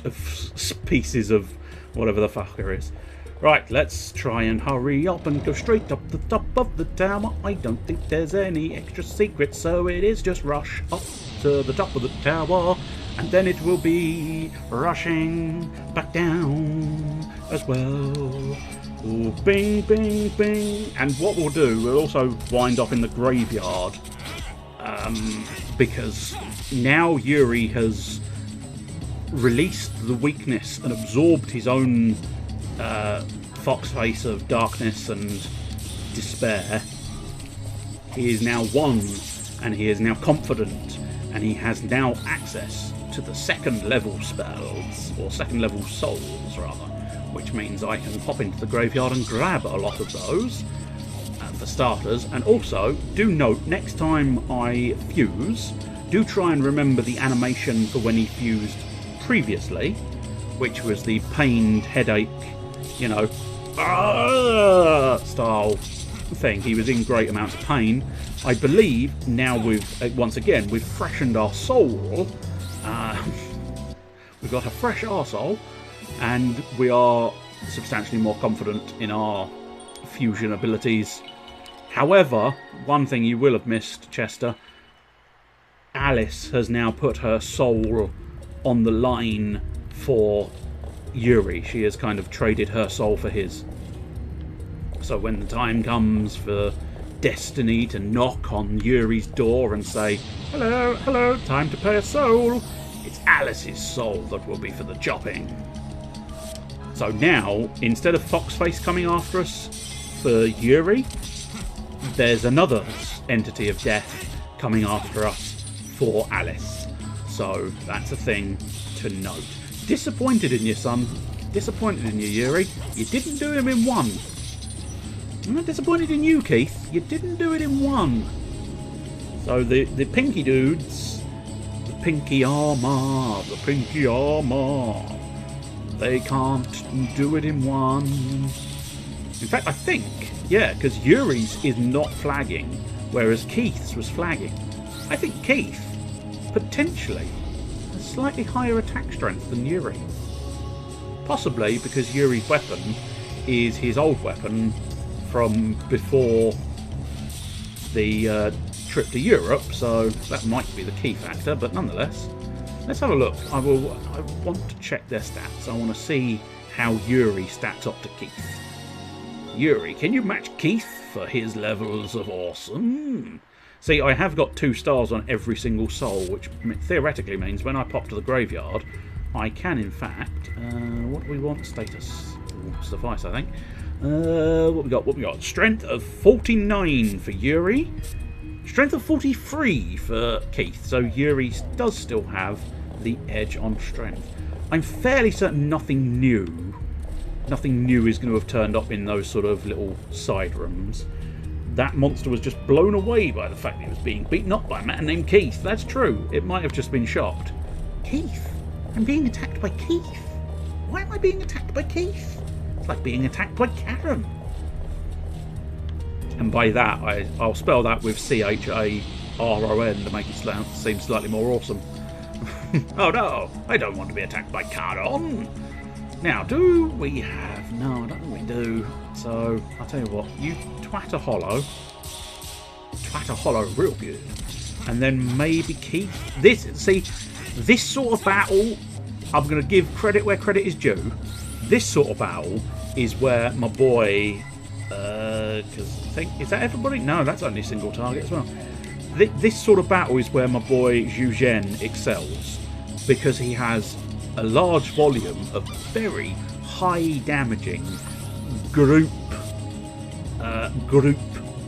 of pieces of whatever the fuck there is. Right, let's try and hurry up and go straight up the top of the tower. I don't think there's any extra secrets, so it is just rush up to the top of the tower, and then it will be rushing back down as well. Ooh, bing, bing, bing. And what we'll do, we'll also wind up in the graveyard, because now Yuri has released the weakness and absorbed his own fox face of darkness and despair. He is now one, and he is now confident, and he has now access to the second level spells, or second level souls rather, which means I can pop into the graveyard and grab a lot of those for starters. And also, do note, next time I fuse, do try and remember the animation for when he fused previously, which was the pained headache, you know, style thing. He was in great amounts of pain. I believe now once again, we've freshened our soul. We've got a fresh arsehole. and we are substantially more confident in our fusion abilities. However, one thing you will have missed, Chester, Alice has now put her soul on the line for Yuri. She has kind of traded her soul for his. So when the time comes for Destiny to knock on Yuri's door and say, "Hello, hello, time to pay a soul," it's Alice's soul that will be for the chopping. So now, instead of Foxface coming after us for Yuri, there's another entity of death coming after us for Alice. So that's a thing to note. Disappointed in you, son. Disappointed in you, Yuri. You didn't do him in one. I'm not disappointed in you, Keith. You didn't do it in one. So the pinky dudes, the pinky armor, they can't do it in one. In fact, I think, yeah, because Yuri's is not flagging, whereas Keith's was flagging. I think Keith, potentially, has slightly higher attack strength than Yuri. Possibly because Yuri's weapon is his old weapon from before the trip to Europe, so that might be the key factor, but nonetheless, let's have a look. I want to check their stats. I want to see how Yuri stacks up to Keith. Yuri, can you match Keith for his levels of awesome? See, I have got 2 stars on every single soul, which theoretically means when I pop to the graveyard, I can in fact, what do we want? Status will suffice, I think. What we got? Strength of 49 for Yuri. Strength of 43 for Keith. So Yuri does still have the edge on strength. I'm fairly certain nothing new is going to have turned up in those sort of little side rooms. That monster was just blown away by the fact that it was being beaten up by a man named Keith. That's true. It might have just been shocked. Keith? I'm being attacked by Keith. Why am I being attacked by Keith? It's like being attacked by Karen. And by that, I'll spell that with C-H-A-R-O-N to make it seem slightly more awesome. Oh no, I don't want to be attacked by Karen. Now, do we have... No, I don't think we do. So, I'll tell you what, you twat a hollow. Twat a hollow real good. And then maybe Keith. This sort of battle, I'm going to give credit where credit is due. This sort of battle is where my boy... Because I think... Is that everybody? No, that's only a single target as well. This sort of battle is where my boy Zhu Zhen excels. Because he has a large volume of very high damaging group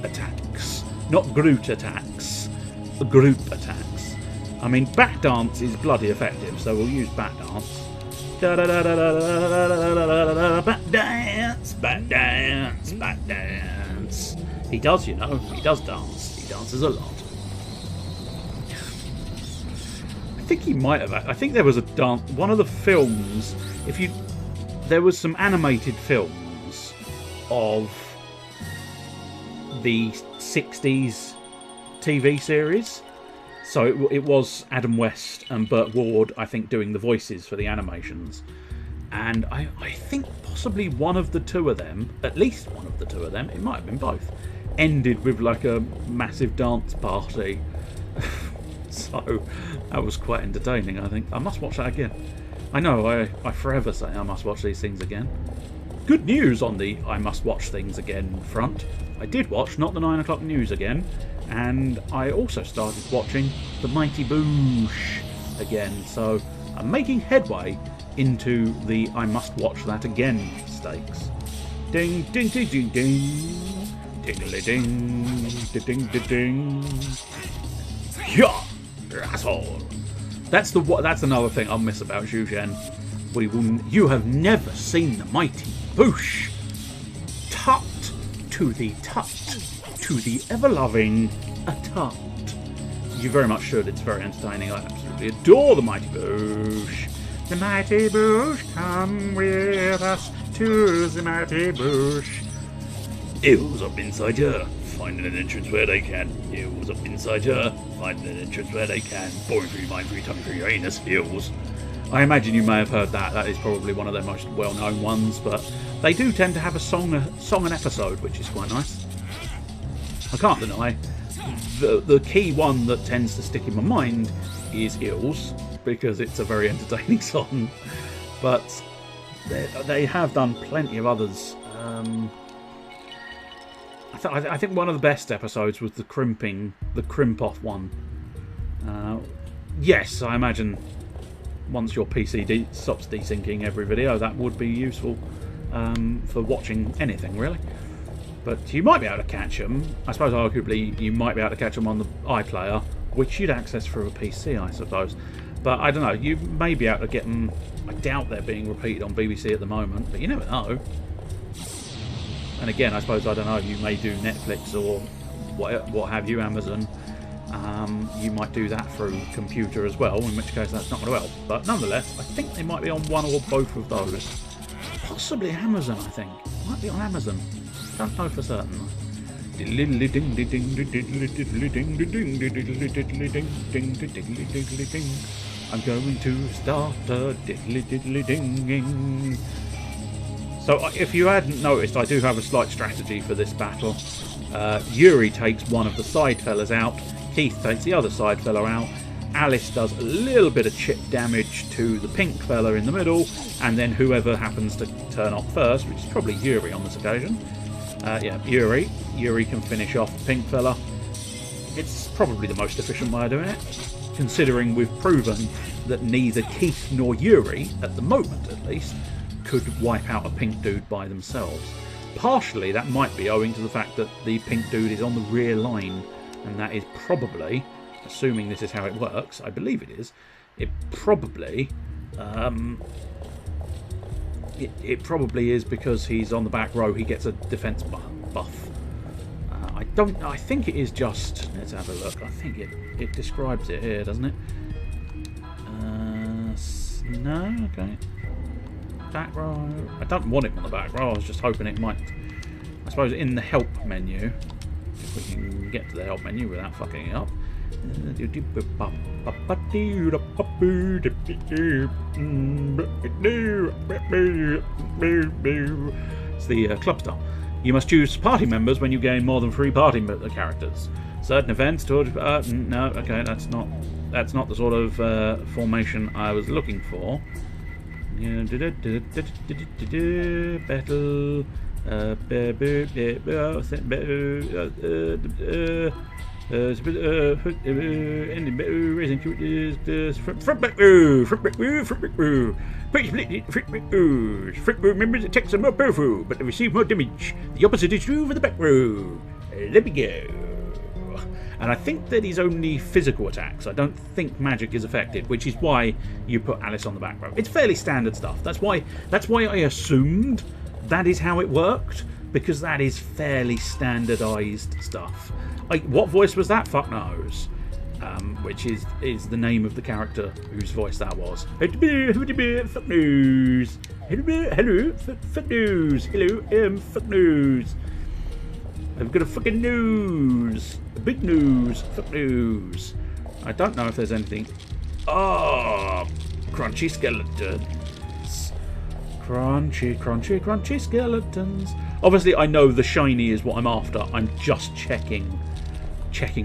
attacks. Not Groot attacks. Group attacks. I mean, Bat Dance is bloody effective, so we'll use Bat Dance. Bat Dance, Bat Dance, Bat Dance. He does, you know. He does dance. He dances a lot. I think he might have. I think there was a dance. One of the films. There was some animated films of the 60s TV series. So it was Adam West and Burt Ward, I think, doing the voices for the animations. And I think possibly one of the two of them, at least one of the two of them, it might have been both, ended with like a massive dance party. So that was quite entertaining, I think. I must watch that again. I know, I forever say I must watch these things again. Good news on the I must watch things again front. I did watch Not the 9 O'Clock News again, and I also started watching The Mighty Boosh again, so I'm making headway into the I must watch that again stakes. Ding, ding, ding, ding, ding. Dingly ding, ding, ding, ding. Yeah! Asshole. That's another thing I'll miss about Zhu Zhen. You have never seen the mighty Boosh. Tut to the ever-loving Tut. You very much should. It's very entertaining. I absolutely adore the mighty Boosh. The mighty Boosh, come with us to the mighty Boosh. Eels up inside here, finding an entrance where they can. Eels up inside here, finding an entrance where they can. Boing free, mind free, tongue free, anus, eels. I imagine you may have heard that. That is probably one of their most well-known ones, but they do tend to have a song an episode, which is quite nice. I can't deny the key one that tends to stick in my mind is Ills, because it's a very entertaining song. But they have done plenty of others. I think one of the best episodes was the crimp-off one. Yes, I imagine once your PC stops desyncing every video, that would be useful for watching anything, really. But you might be able to catch them. I suppose arguably you might be able to catch them on the iPlayer, which you'd access through a PC, I suppose. But I don't know, you may be able to get them. I doubt they're being repeated on BBC at the moment, but you never know. And again, I suppose, I don't know, you may do Netflix or what have you, Amazon. You might do that through computer as well, in which case that's not going to help. But nonetheless, I think they might be on one or both of those. Possibly Amazon, I think. Might be on Amazon. Don't know for certain. I'm going to start a diddly-diddly-dinging. So if you hadn't noticed, I do have a slight strategy for this battle. Yuri takes one of the side fellas out, Keith takes the other side fella out, Alice does a little bit of chip damage to the pink fella in the middle, and then whoever happens to turn up first, which is probably Yuri on this occasion. Yeah, Yuri can finish off the pink fella. It's probably the most efficient way of doing it, considering we've proven that neither Keith nor Yuri, at the moment at least, could wipe out a pink dude by themselves. Partially that might be owing to the fact that the pink dude is on the rear line, and that is probably, assuming this is how it works, I believe it is, it probably is because he's on the back row, he gets a defense buff. I think it is just, let's have a look, I think it describes it here, doesn't it? No, okay. Back row. I don't want it on the back row, I was just hoping it might. I suppose in the help menu, if we can get to the help menu without fucking it up. It's the club style. You must choose party members when you gain more than 3 party characters. Certain events to no, okay, that's not the sort of formation I was looking for. Battle. Raising characters. Front back row. Front row members attack some more powerful, but they receive more damage. The opposite is true for the back row. Let me go. And I think that is only physical attacks. I don't think magic is affected, which is why you put Alice on the back row. It's fairly standard stuff. That's why I assumed that is how it worked, because that is fairly standardised stuff. What voice was that? Fuck knows. Which is the name of the character whose voice that was. Fuck news. Hello, fuck news. Hello, fuck news. I've got a fucking news. A big news. Fuck news. I don't know if there's anything. Oh, crunchy skeletons. Crunchy skeletons. Obviously, I know the shiny is what I'm after. I'm just checking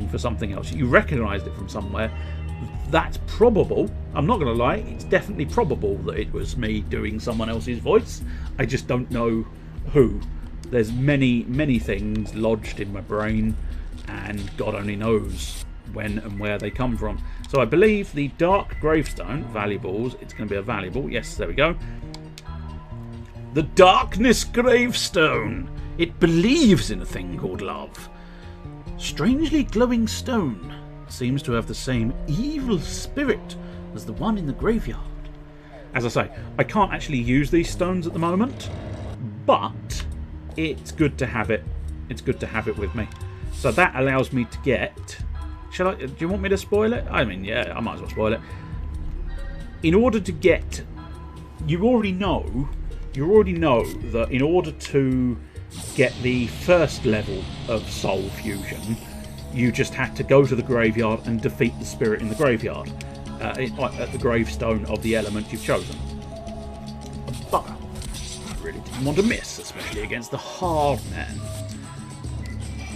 for something else. You recognised it from somewhere. That's probable. I'm not going to lie. It's definitely probable that it was me doing someone else's voice. I just don't know who. There's many things lodged in my brain, and God only knows when and where they come from. So I believe the Dark Gravestone, valuables, it's going to be a valuable. Yes, there we go. The Darkness Gravestone. It believes in a thing called love. Strangely glowing stone. Seems to have the same evil spirit as the one in the graveyard. As I say, I can't actually use these stones at the moment, but it's good to have it. It's good to have it with me. So that allows me to get... Do you want me to spoil it? I mean, yeah, I might as well spoil it. In order to get... You already know that in order to get the first level of Soul Fusion, you just had to go to the graveyard and defeat the spirit in the graveyard. at the gravestone of the element you've chosen. But I really didn't want to miss, especially against the hard man.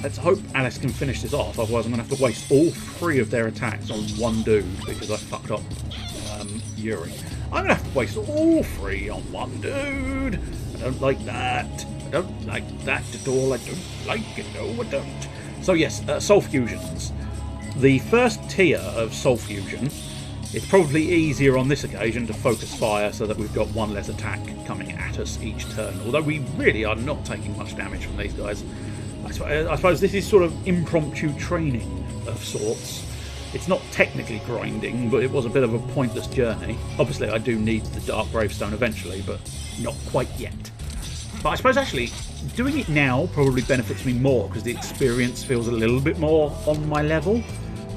Let's hope Alice can finish this off, otherwise I'm going to have to waste all 3 of their attacks on one dude because I fucked up Yuri. I'm going to have to waste all 3 on one dude. I don't like that. I don't like that at all. I don't like it. No, I don't. So yes, Soul Fusions. The first tier of Soul Fusion, it's probably easier on this occasion to focus fire so that we've got 1 less attack coming at us each turn. Although we really are not taking much damage from these guys. I suppose this is sort of impromptu training of sorts. It's not technically grinding, but it was a bit of a pointless journey. Obviously, I do need the Dark Gravestone eventually, but not quite yet. But I suppose actually, doing it now probably benefits me more, because the experience feels a little bit more on my level.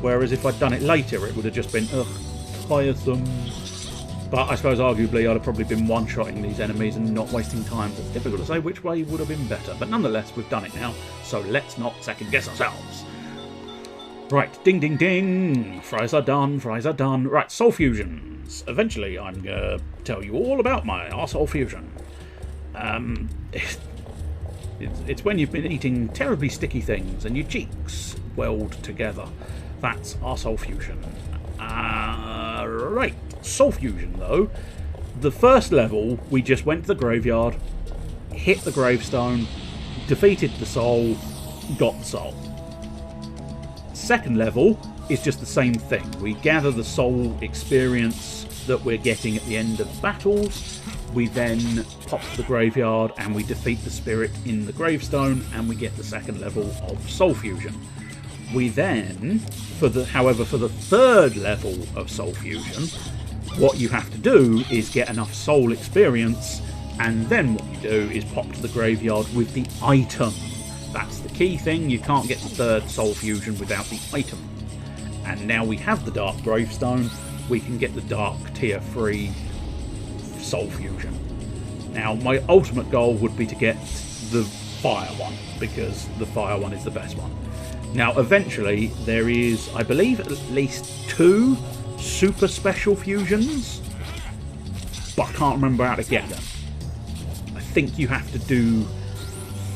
Whereas if I'd done it later, it would have just been, ugh, tiresome. But I suppose arguably I'd have probably been one-shotting these enemies and not wasting time. It's difficult to say which way would have been better. But nonetheless, we've done it now, so let's not second-guess ourselves. Right, ding, ding, ding. Fries are done, fries are done. Right, Soul Fusions. Eventually, I'm going to tell you all about my Soul Fusion. It's when you've been eating terribly sticky things and your cheeks weld together. That's our Soul Fusion. Right, Soul Fusion though. The first level, we just went to the graveyard, hit the gravestone, defeated the soul, got the soul. Second level is just the same thing. We gather the soul experience that we're getting at the end of battles. We then pop to the graveyard and we defeat the spirit in the gravestone and we get the second level of Soul Fusion. We then, however, for the third level of Soul Fusion, what you have to do is get enough soul experience, and then what you do is pop to the graveyard with the item. That's the key thing. You can't get the third Soul Fusion without the item. And now we have the Dark Gravestone, we can get the Dark Tier 3 Soul Fusion. Now, my ultimate goal would be to get the Fire one, because the Fire one is the best one. Now, eventually, there is, I believe, at least 2 super special fusions, but I can't remember how to get them. I think you have to do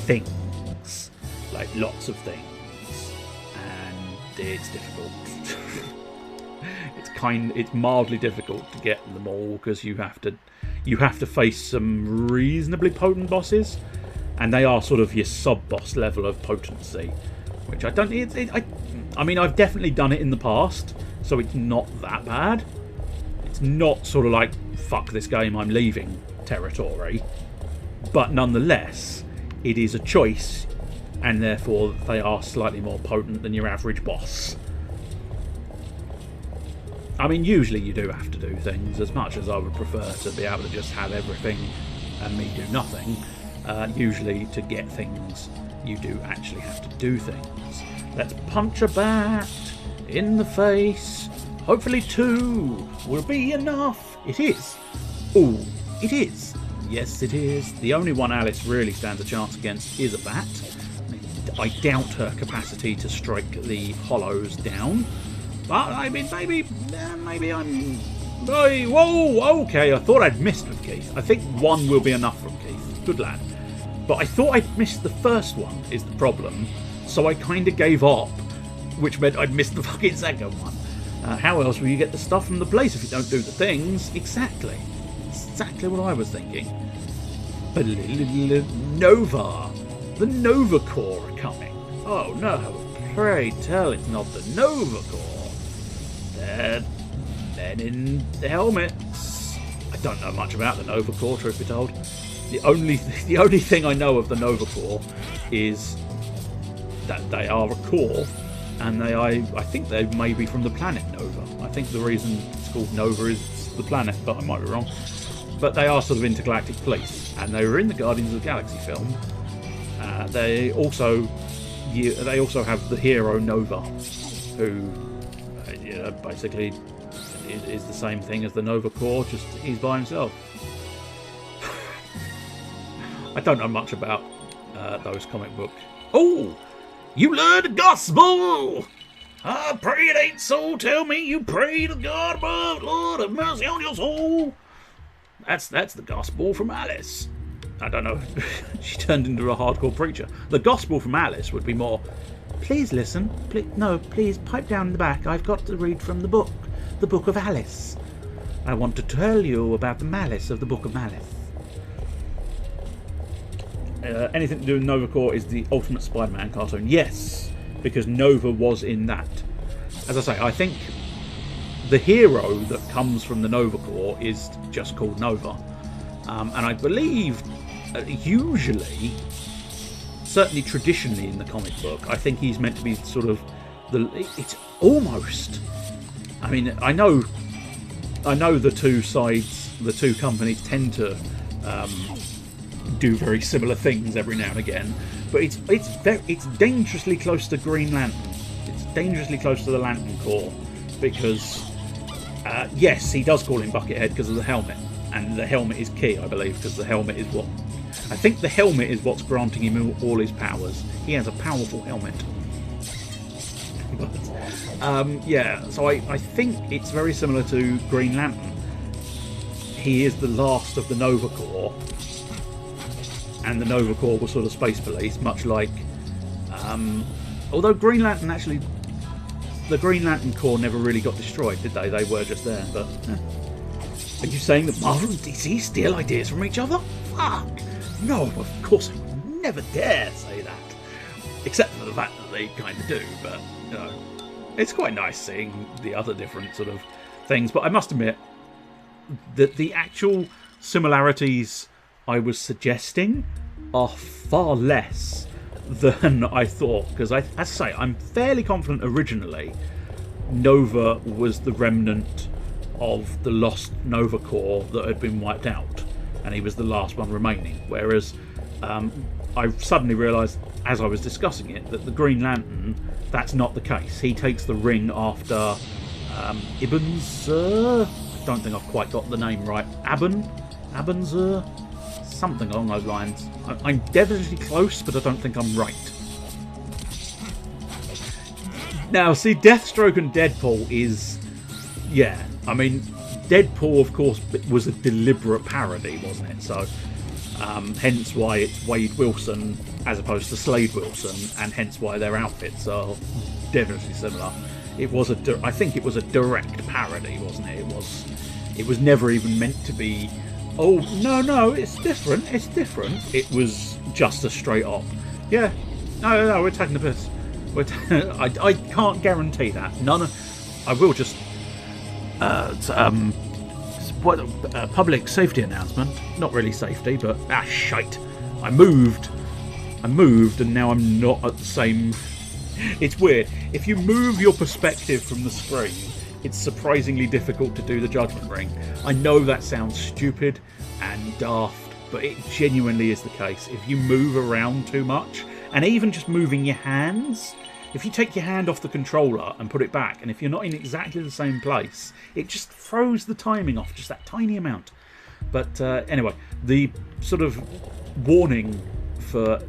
things, like lots of things, and it's difficult. It's mildly difficult to get them all because you have to face some reasonably potent bosses, and they are sort of your sub-boss level of potency. Which I don't. I mean, I've definitely done it in the past, so it's not that bad. It's not sort of like fuck this game, I'm leaving territory. But nonetheless, it is a choice, and therefore they are slightly more potent than your average boss. I mean, usually you do have to do things, as much as I would prefer to be able to just have everything and me do nothing. Usually, to get things, you do actually have to do things. Let's punch a bat in the face. Hopefully 2 will be enough. It is. Oh, it is. Yes, it is. The only one Alice really stands a chance against is a bat. I doubt her capacity to strike the hollows down. But, I mean, maybe I'm... Whoa, okay, I thought I'd missed with Keith. I think 1 will be enough from Keith. Good lad. But I thought I'd missed the first one, is the problem. So I kind of gave up, which meant I'd missed the fucking second one. How else will you get the stuff from the place if you don't do the things? Exactly. Exactly what I was thinking. But Nova. The Nova Core are coming. Oh no, pray tell it's not the Nova Core. They're in the helmets. I don't know much about the Nova Core, truth be told. The only thing I know of the Nova Core is that they are a core, and I think they may be from the planet Nova. I think the reason it's called Nova is the planet, but I might be wrong. But they are sort of intergalactic police, and they were in the Guardians of the Galaxy film. They also have the hero Nova, who basically is the same thing as the Nova Corps, just he's by himself. I don't know much about those comic book. Oh, you learned the gospel. I pray it ain't so. Tell me you pray to God above. Lord, have mercy on your soul. That's the gospel from Alice. I don't know. She turned into a hardcore preacher. The gospel from Alice would be more, Please listen. Please pipe down in the back. I've got to read from the book of Alice. I want to tell you about the malice of the book of Malice. anything to do with Nova Corps is the Ultimate Spider-Man cartoon. Yes, because Nova was in that. As I say, I think the hero that comes from the Nova Corps is just called Nova. And I believe, usually, certainly traditionally in the comic book, I think he's meant to be sort of it's almost. I mean, I know the two sides, the two companies tend to do very similar things every now and again, but it's dangerously close to Green Lantern. It's dangerously close to the Lantern Corps because yes, he does call him Buckethead because of the helmet, and the helmet is key, I believe, because the helmet is what I think the helmet is what's granting him all his powers. He has a powerful helmet. But, yeah, so I think it's very similar to Green Lantern. He is the last of the Nova Corps, and the Nova Corps was sort of space police, much like although Green Lantern actually, the Green Lantern Corps never really got destroyed, did they? They were just there. But are you saying that Marvel and DC steal ideas from each other? Fuck! No, of course I would never dare say that. Except for the fact that they kind of do, but you know, it's quite nice seeing the other different sort of things. But I must admit that the actual similarities I was suggesting are far less than I thought. Because as I say, I'm fairly confident originally Nova was the remnant of the lost Nova Corps that had been wiped out, and he was the last one remaining. Whereas I suddenly realised as I was discussing it that the Green Lantern, that's not the case. He takes the ring after Ibn's. I don't think I've quite got the name right. Abin's, something along those lines. I'm definitely close, but I don't think I'm right. Now, see, Deathstroke and Deadpool is, yeah. I mean, Deadpool, of course, was a deliberate parody, wasn't it? So, hence why it's Wade Wilson as opposed to Slade Wilson, and hence why their outfits are definitely similar. It was I think it was a direct parody, wasn't it? It was never even meant to be. Oh no, it's different. It's different. It was just a straight up. Yeah, no, we're taking the piss. I can't guarantee that. I will just. Public safety announcement. Not really safety, but shite. I moved, and now I'm not at the same. It's weird. If you move your perspective from the screen, it's surprisingly difficult to do the Judgment Ring. I know that sounds stupid and daft, but it genuinely is the case. If you move around too much, and even just moving your hands, if you take your hand off the controller and put it back, and if you're not in exactly the same place, it just throws the timing off just that tiny amount. But anyway, the sort of warning for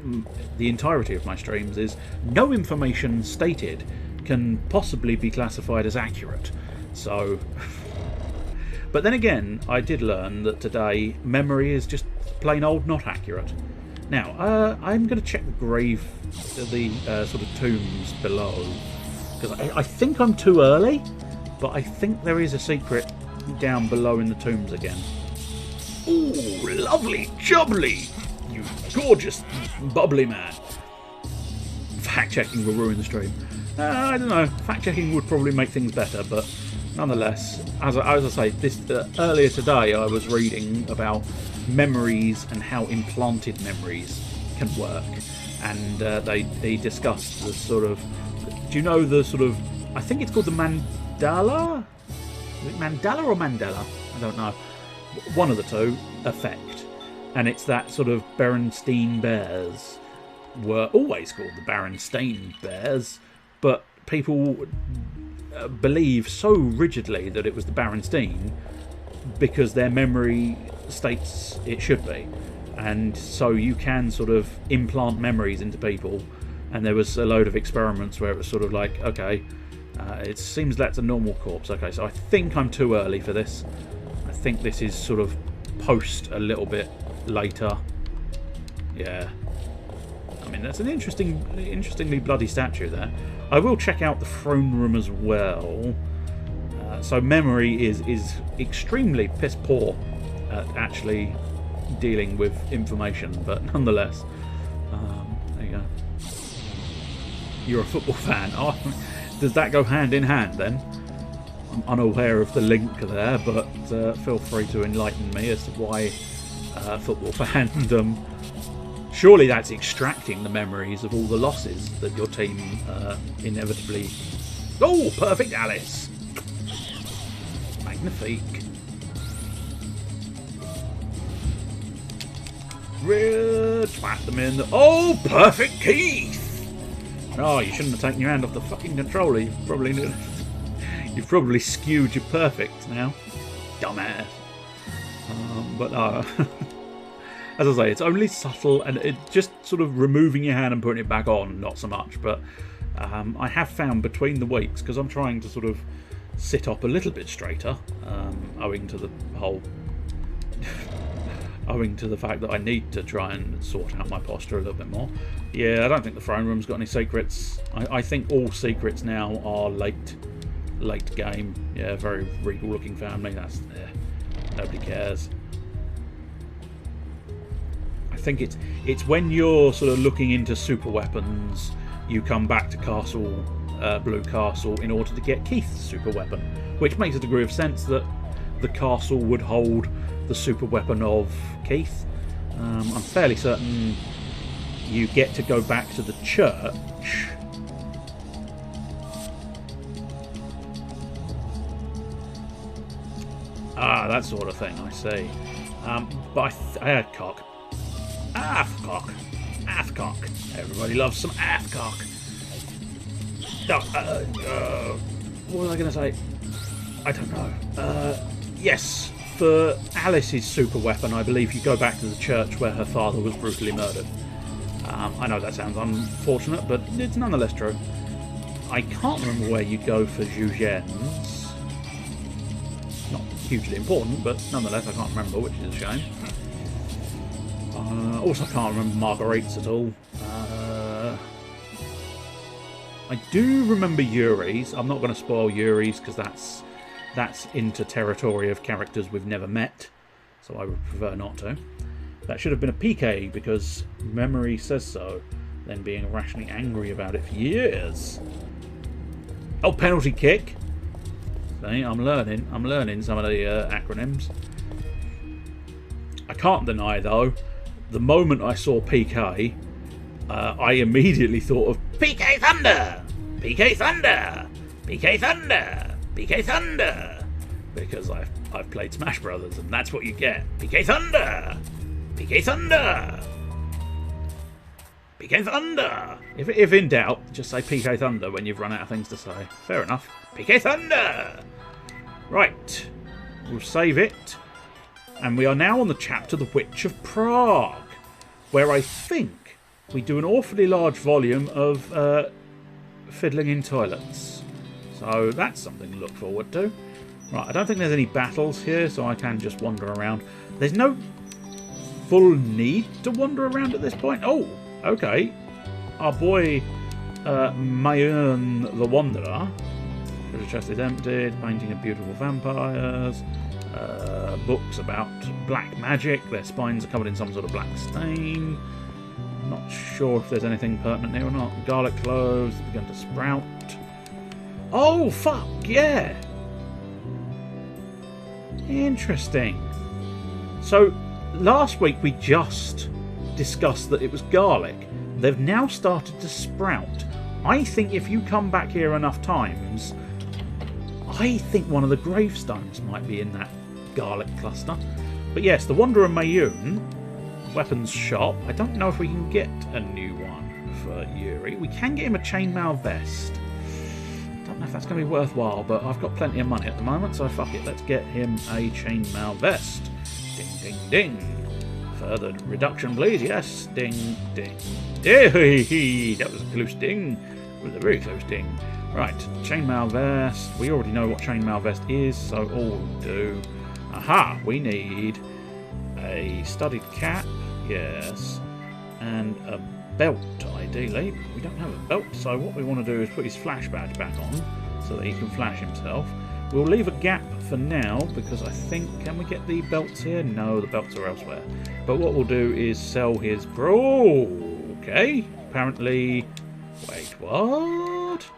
the entirety of my streams is no information stated can possibly be classified as accurate. So, but then again, I did learn that today memory is just plain old not accurate. Now, I'm going to check the grave, the sort of tombs below, because I think I'm too early, but I think there is a secret down below in the tombs again. Ooh, lovely jubbly! You gorgeous bubbly man. Fact-checking will ruin the stream. I don't know, fact-checking would probably make things better, but nonetheless, as I say, this earlier today I was reading about memories and how implanted memories can work, and they discussed the sort of, do you know the sort of, I think it's called the mandala? Is it mandala or Mandela? I don't know. One of the two effect, and it's that sort of Berenstain Bears were always called the Berenstain Bears, but people believe so rigidly that it was the Berenstain because their memory states it should be, and so you can sort of implant memories into people. And there was a load of experiments where it was sort of like, okay, It seems that's a normal corpse. Okay, so I think I'm too early for this. I think this is sort of post a little bit later. Yeah. I mean, that's an interestingly bloody statue there. I will check out the throne room as well. So memory is extremely piss poor at actually dealing with information, but nonetheless, there you go. You're a football fan. Oh, does that go hand in hand then? I'm unaware of the link there, but feel free to enlighten me as to why football fandom. Surely that's extracting the memories of all the losses that your team inevitably... Oh, perfect Alice! Magnifique. Twat them in the... Oh, perfect Keith! Oh, you shouldn't have taken your hand off the fucking controller. You've probably skewed your perfect now. Dumbass. But as I say, it's only subtle, and it just sort of removing your hand and putting it back on, not so much. But I have found between the weeks, because I'm trying to sort of sit up a little bit straighter, owing to the whole... owing to the fact that I need to try and sort out my posture a little bit more. Yeah, I don't think the throne room's got any secrets. I think all secrets now are late game. Yeah, very regal looking family. That's nobody cares. I think it's when you're sort of looking into super weapons, you come back to Blue Castle in order to get Keith's super weapon, which makes a degree of sense that the castle would hold the super weapon of Keith. I'm fairly certain you get to go back to the church. Ah, that sort of thing, I see. But I had cock. Athcock. Athcock. Everybody loves some Athcock. What was I going to say? I don't know. Yes, for Alice's super weapon, I believe you go back to the church where her father was brutally murdered. I know that sounds unfortunate, but it's nonetheless true. I can't remember where you go for Zhugen's. Not hugely important, but nonetheless I can't remember, which is a shame. Also can't remember Marguerite's at all. I do remember Yuri's. I'm not going to spoil Yuri's because that's into territory of characters we've never met, so I would prefer not to. That should have been a PK because memory says so, then being irrationally angry about it for years. Oh, penalty kick. See, I'm learning some of the acronyms. I can't deny though, the moment I saw PK, I immediately thought of PK Thunder! PK Thunder! PK Thunder! PK Thunder! Because I've played Smash Brothers and that's what you get. PK Thunder! PK Thunder! PK Thunder! If in doubt, just say PK Thunder when you've run out of things to say. Fair enough. PK Thunder! Right. We'll save it. And we are now on the chapter The Witch of Prague, where I think we do an awfully large volume of fiddling in toilets. So that's something to look forward to. Right, I don't think there's any battles here, so I can just wander around. There's no full need to wander around at this point. Oh, okay. Our boy Mayern the Wanderer. Treasure chest is emptied. Painting of beautiful vampires. Books about black magic. Their spines are covered in some sort of black stain. Not sure if there's anything pertinent here or not. Garlic cloves begun to sprout. Oh, fuck, yeah. Interesting. So, last week we just discussed that it was garlic. They've now started to sprout. I think if you come back here enough times, I think one of the gravestones might be in that garlic cluster. But yes, the Wanderer Mayun weapons shop. I don't know if we can get a new one for Yuri. We can get him a chainmail vest. Don't know if that's going to be worthwhile, but I've got plenty of money at the moment, so fuck it. Let's get him a chainmail vest. Ding, ding, ding. Further reduction, please. Yes. Ding, ding, ding. That was a close ding. It was a very close ding. Right, chainmail vest. We already know what chainmail vest is, so all we'll do... Aha! We need a studded cap, yes, and a belt, ideally. We don't have a belt, so what we want to do is put his flash badge back on, so that he can flash himself. We'll leave a gap for now, because I think... Can we get the belts here? No, the belts are elsewhere. But what we'll do is sell his... Oh, okay. Apparently... Wait, what?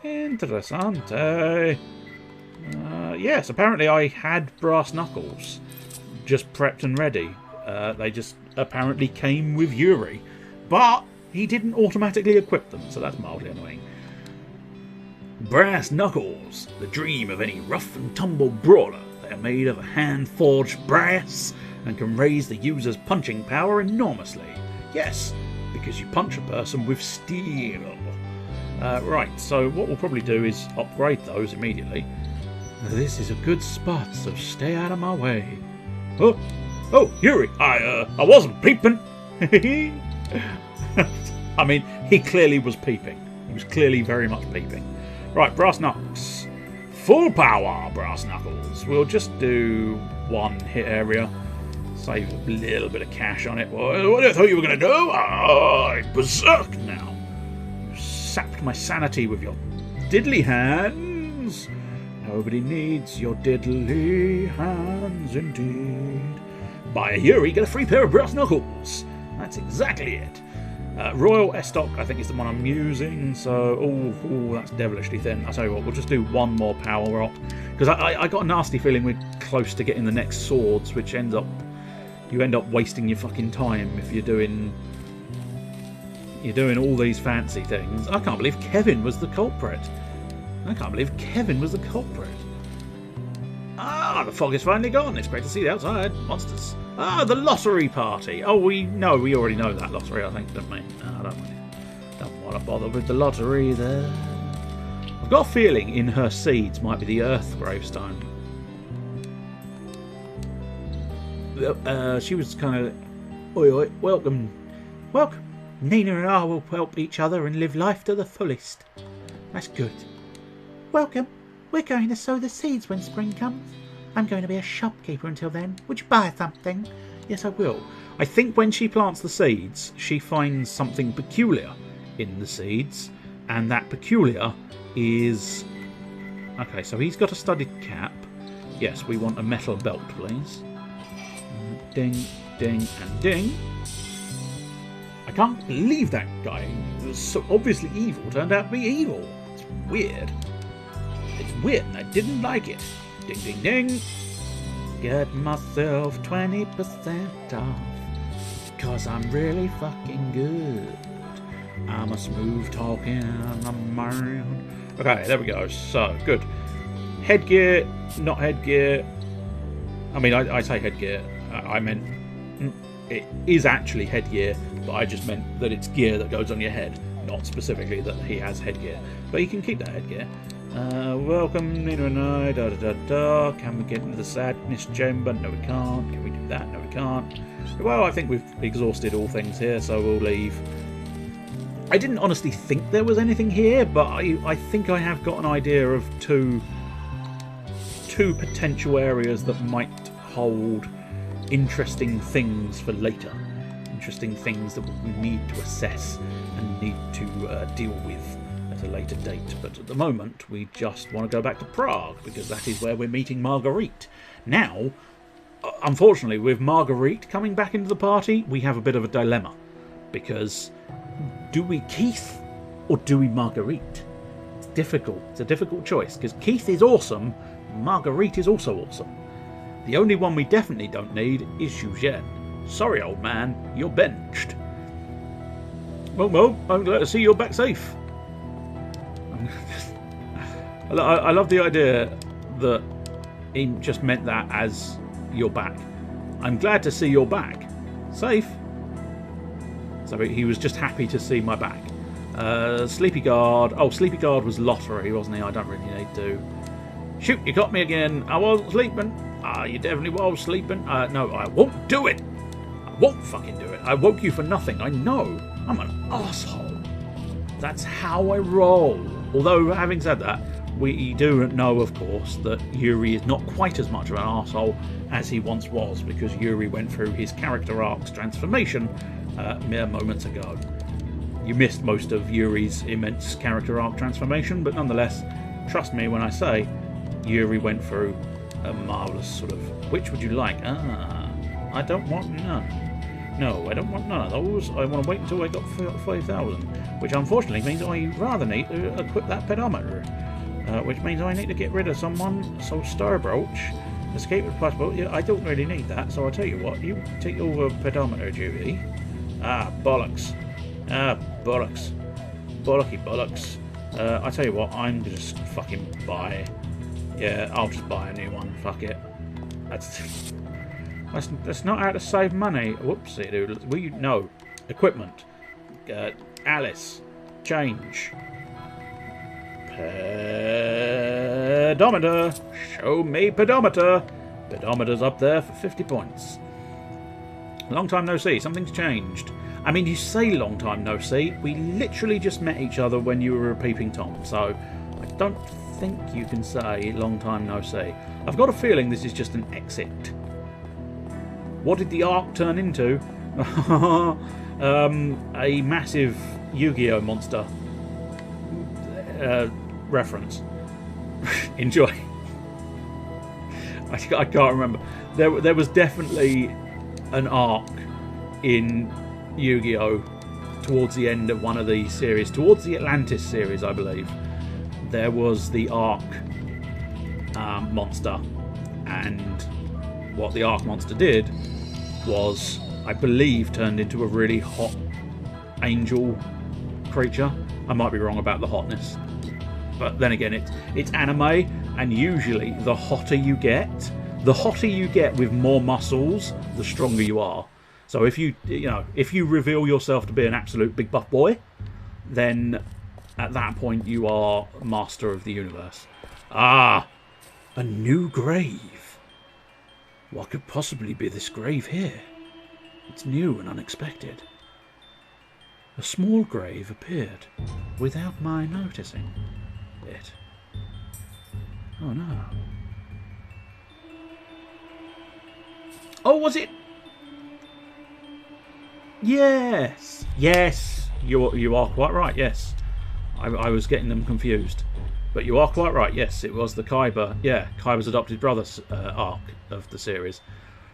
Interessante. Yes, apparently I had brass knuckles just prepped and ready. They just apparently came with Yuri. But he didn't automatically equip them, so that's mildly annoying. Brass knuckles, the dream of any rough and tumble brawler. They are made of hand-forged brass and can raise the user's punching power enormously. Yes, because you punch a person with steel. Right, so what we'll probably do is upgrade those immediately. This is a good spot, so stay out of my way. Oh, Yuri, I wasn't peeping. I mean, he clearly was peeping. He was clearly very much peeping. Right, brass knuckles. Full power brass knuckles. We'll just do one hit area. Save a little bit of cash on it. What do you thought you were going to do? I'm berserk now. You sapped my sanity with your diddly hands. Nobody needs your diddly hands indeed. Buy a Yuri, get a free pair of brass knuckles. That's exactly it. Royal Estoc, I think, is the one I'm using. So, oh, that's devilishly thin. I'll tell you what, we'll just do one more power up. Because I got a nasty feeling we're close to getting the next swords, which ends up... You end up wasting your fucking time if you're doing all these fancy things. I can't believe Kevin was the culprit. Ah, the fog is finally gone. It's great to see the outside. Monsters. Ah, the lottery party. Oh, we already know that lottery, I think, don't we? No, don't want to bother with the lottery there. I've got a feeling in her seeds might be the Earth gravestone. She was kind of... Oi, welcome. Nina and I will help each other and live life to the fullest. That's good. Welcome. We're going to sow the seeds when spring comes. I'm going to be a shopkeeper until then. Would you buy something? Yes, I will. I think when she plants the seeds, she finds something peculiar in the seeds. And that peculiar is... Okay, so he's got a studded cap. Yes, we want a metal belt, please. Ding, ding, and ding. I can't believe that guy who was so obviously evil turned out to be evil. It's weird. It's weird and I didn't like it. Ding, ding, ding. Get myself 20% off. Because I'm really fucking good. I'm a smooth talking man. Okay, there we go. So, good. Headgear, not headgear. I mean, I say headgear. I meant it is actually headgear, but I just meant that it's gear that goes on your head, not specifically that he has headgear. But he can keep that headgear. Welcome, Nina and I, da-da-da-da. Can we get into the sadness chamber? No, we can't. Can we do that? No, we can't. Well, I think we've exhausted all things here, so we'll leave. I didn't honestly think there was anything here, but I think I have got an idea of two potential areas that might hold interesting things for later. Interesting things that we need to assess and need to deal with at a later date. But at the moment, we just want to go back to Prague, because that is where we're meeting Marguerite. Now, unfortunately, with Marguerite coming back into the party, we have a bit of a dilemma. Because do we Keith or do we Marguerite? It's difficult. It's a difficult choice, because Keith is awesome, Marguerite is also awesome. The only one we definitely don't need is Xuzhen. Sorry, old man, you're benched. Well, I'm glad to see you're back safe. I love the idea that he just meant that as you're back. I'm glad to see you're back. Safe. So he was just happy to see my back. Sleepy Guard. Oh, Sleepy Guard was lottery, wasn't he? I don't really need to. Shoot, you got me again. I wasn't sleeping. You definitely was sleeping. No, I won't do it. I won't fucking do it. I woke you for nothing. I know. I'm an asshole. That's how I roll. Although, having said that, we do know, of course, that Yuri is not quite as much of an arsehole as he once was, because Yuri went through his character arc's transformation mere moments ago. You missed most of Yuri's immense character arc transformation, but nonetheless, trust me when I say Yuri went through a marvellous sort of... Which would you like? I don't want none. No, I don't want none of those. I want to wait until I got 5,000, which unfortunately means I rather need to equip that pedometer, which means I need to get rid of someone. So Starbroach, escape if possible. Yeah, I don't really need that, so I'll tell you what, you take over pedometer duty. Bollocks. Bollocks. Bollocky bollocks. I tell you what, I'm just fucking buy. Yeah, I'll just buy a new one. Fuck it. That's not how to save money. Whoopsie doodles. No. Equipment. Alice. Change. Pedometer. Show me pedometer. Pedometer's up there for 50 points. Long time no see. Something's changed. I mean, you say long time no see. We literally just met each other when you were a peeping Tom. So, I don't think you can say long time no see. I've got a feeling this is just an exit. What did the arc turn into? A massive Yu-Gi-Oh monster reference. Enjoy. I can't remember. There was definitely an arc in Yu-Gi-Oh towards the end of one of these series, towards the Atlantis series, I believe. There was the arc monster, and what the arc monster did was, I believe, turned into a really hot angel creature. I might be wrong about the hotness, but then again, it's anime, and usually the hotter you get with more muscles, the stronger you are. So if you reveal yourself to be an absolute big buff boy, then at that point you are master of the universe. A new grave. What could possibly be this grave here? It's new and unexpected. A small grave appeared without my noticing it. Oh no. Oh, was it? Yes. Yes. You are quite right, yes. I was getting them confused. But you are quite right, yes, it was the Kaiba, Kaiba's adopted brother's arc of the series.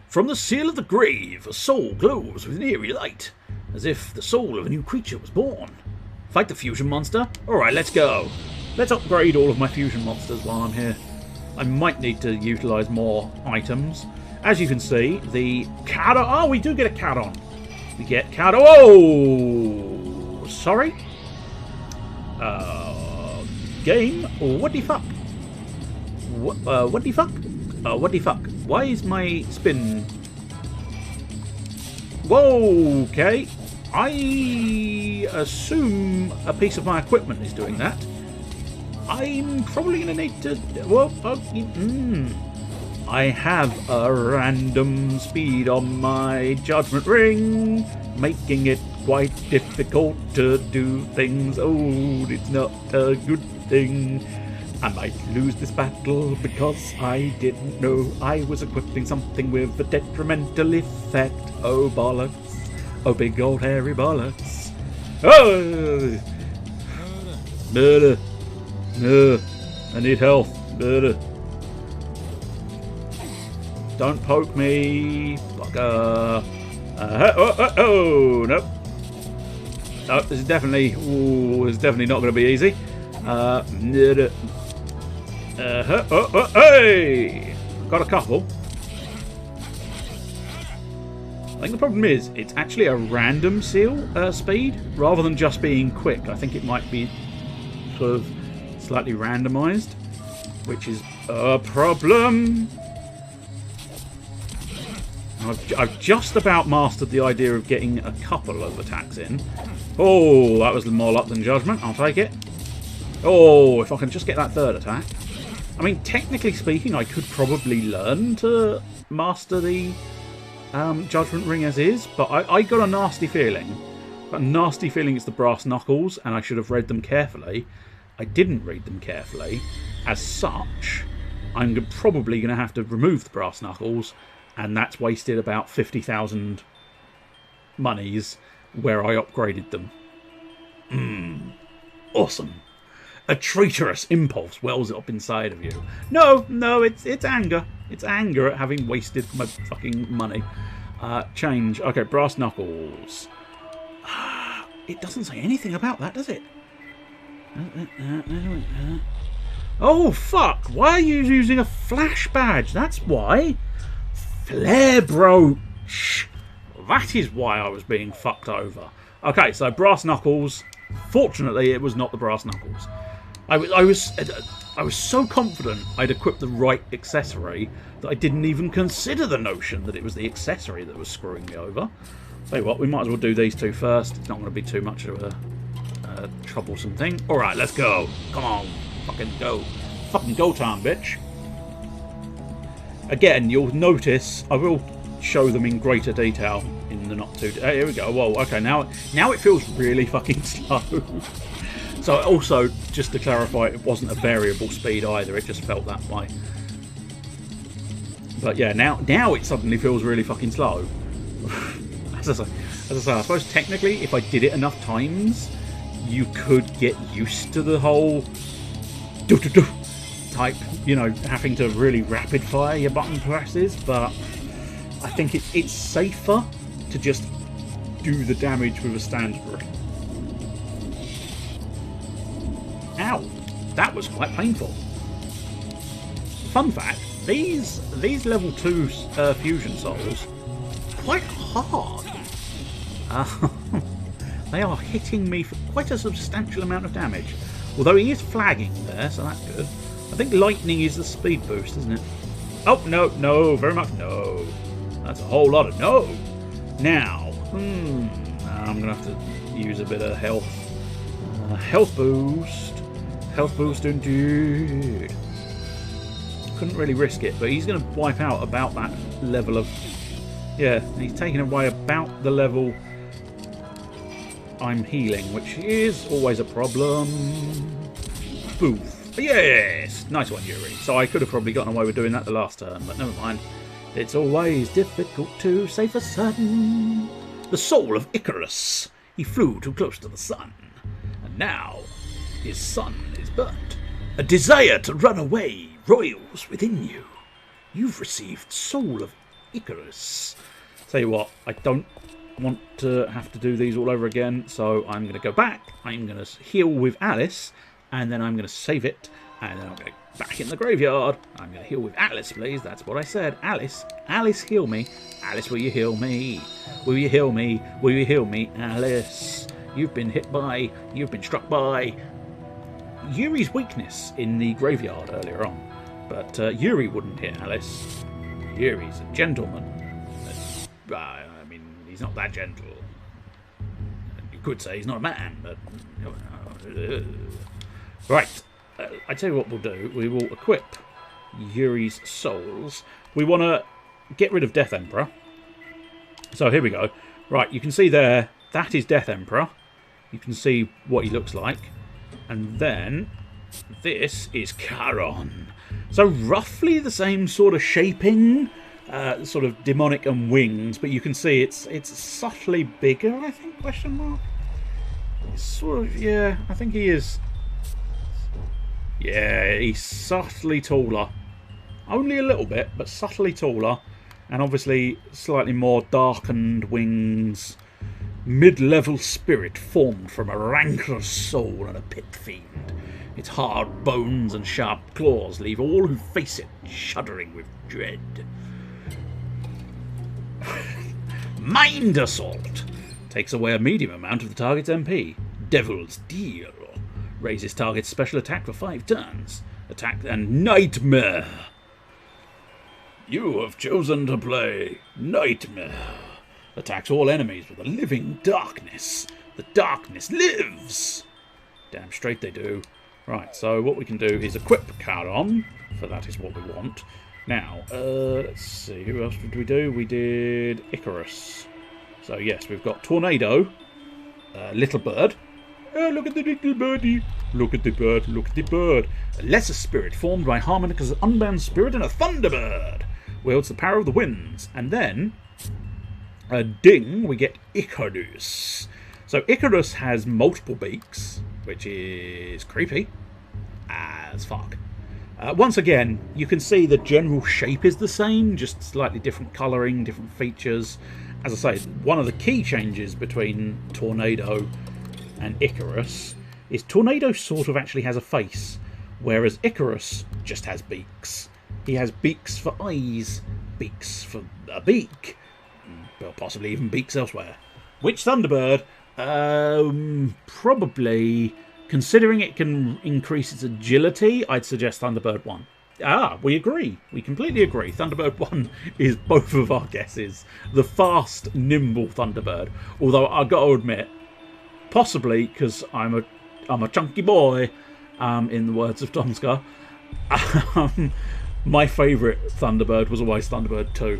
From the seal of the grave, a soul glows with an eerie light, as if the soul of a new creature was born. Fight the fusion monster? Alright, let's go. Let's upgrade all of my fusion monsters while I'm here. I might need to utilise more items. As you can see, the Kado... Oh, we do get a Kadon. We get Kado... Oh! Sorry? Game? What the fuck? What the fuck? What the fuck? Why is my spin... Whoa, okay. I assume a piece of my equipment is doing that. I'm probably going to need to... Well, I have a random speed on my judgment ring, making it quite difficult to do things. Oh, it's not a good thing. I might lose this battle because I didn't know I was equipping something with a detrimental effect. Oh, bollocks. Oh, big old hairy bollocks. Oh! Murder. No. I need health. Murder. Don't poke me. Fucker. Oh, nope. No, this is definitely... Ooh, this is definitely not going to be easy. Hey! Got a couple. I think the problem is, it's actually a random seal speed, rather than just being quick. I think it might be sort of slightly randomized, which is a problem. I've just about mastered the idea of getting a couple of attacks in. Oh, that was more luck than judgment. I'll take it. Oh, if I can just get that third attack. I mean, technically speaking, I could probably learn to master the judgment ring as is, but I got a nasty feeling. A nasty feeling it's the brass knuckles, and I should have read them carefully. I didn't read them carefully. As such, I'm probably going to have to remove the brass knuckles, and that's wasted about 50,000 monies where I upgraded them. Awesome. A traitorous impulse wells up inside of you. No, it's anger. It's anger at having wasted my fucking money. Change. Okay, brass knuckles. It doesn't say anything about that, does it? Oh, fuck. Why are you using a flash badge? That's why. Flare brooch. That is why I was being fucked over. Okay, so brass knuckles. Fortunately, it was not the brass knuckles. I was so confident I'd equipped the right accessory that I didn't even consider the notion that it was the accessory that was screwing me over. Tell you what, we might as well do these two first. It's not going to be too much of a troublesome thing. Alright, let's go. Come on. Fucking go. Fucking go time, bitch. Again, you'll notice I will show them in greater detail in the not too... here we go. Whoa, okay, now it feels really fucking slow. So also, just to clarify, it wasn't a variable speed either. It just felt that way. But yeah, now it suddenly feels really fucking slow. As I say, I suppose technically, if I did it enough times, you could get used to the whole type, you know, having to really rapid fire your button presses. But I think it's safer to just do the damage with a standard. Ow! That was quite painful. Fun fact, these level 2 fusion souls quite hard. They are hitting me for quite a substantial amount of damage. Although he is flagging there, so that's good. I think lightning is the speed boost, isn't it? Oh, no, very much no. That's a whole lot of no. Now, I'm going to have to use a bit of health. Health boost. Health boost indeed. Couldn't really risk it, but he's going to wipe out about that level of... Yeah, he's taking away about the level I'm healing, which is always a problem. Boof. Yes! Nice one, Yuri. So I could have probably gotten away with doing that the last turn, but never mind. It's always difficult to say for certain. The soul of Icarus. He flew too close to the sun, and now his sun is burnt. A desire to run away roils within you. You've received Soul of Icarus. Tell you what, I don't want to have to do these all over again, so I'm going to go back, I'm going to heal with Alice, and then I'm going to save it, and then I'm going to go back in the graveyard. I'm going to heal with Alice, please. That's what I said. Alice, heal me. Alice, will you heal me? Will you heal me? Will you heal me, Alice? You've been hit by, you've been struck by Yuri's weakness in the graveyard earlier on, but Yuri wouldn't hit Alice. Yuri's a gentleman. I mean, he's not that gentle. You could say he's not a man, but... Right, I tell you what we'll do. We will equip Yuri's souls. We want to get rid of Death Emperor. So here we go. Right, you can see there, that is Death Emperor. You can see what he looks like. And then, this is Charon. So roughly the same sort of shaping, sort of demonic and wings, but you can see it's subtly bigger, I think, question mark? It's sort of, yeah, I think he is. Yeah, he's subtly taller. Only a little bit, but subtly taller. And obviously slightly more darkened wings. Mid-level spirit formed from a rancorous soul and a pit fiend. Its hard bones and sharp claws leave all who face it shuddering with dread. Mind Assault takes away a medium amount of the target's MP. Devil's Deal raises target's special attack for 5 turns. Attack and Nightmare. You have chosen to play Nightmare. Attacks all enemies with a living darkness. The darkness lives. Damn straight they do. Right, so what we can do is equip Charon, for that is what we want. Now, let's see, who else did we do? We did Icarus. So yes, we've got Tornado, Little Bird, Oh, look at the little birdie. Look at the bird, look at the bird. A lesser spirit formed by Harmonica's unbound spirit and a thunderbird. Wields the power of the winds. And then, a ding, we get Icarus. So Icarus has multiple beaks, which is creepy as fuck. Once again, you can see the general shape is the same, just slightly different colouring, different features. As I say, one of the key changes between Tornado and Icarus is Tornado sort of actually has a face, whereas Icarus just has beaks. He has beaks for eyes, beaks for a beak, well, possibly even beaks elsewhere. Which Thunderbird? Probably, considering it can increase its agility, I'd suggest Thunderbird 1. Ah, we agree. We completely agree. Thunderbird 1 is both of our guesses. The fast, nimble Thunderbird. Although I've got to admit, possibly because I'm a chunky boy, in the words of Tomska, my favourite Thunderbird was always Thunderbird 2.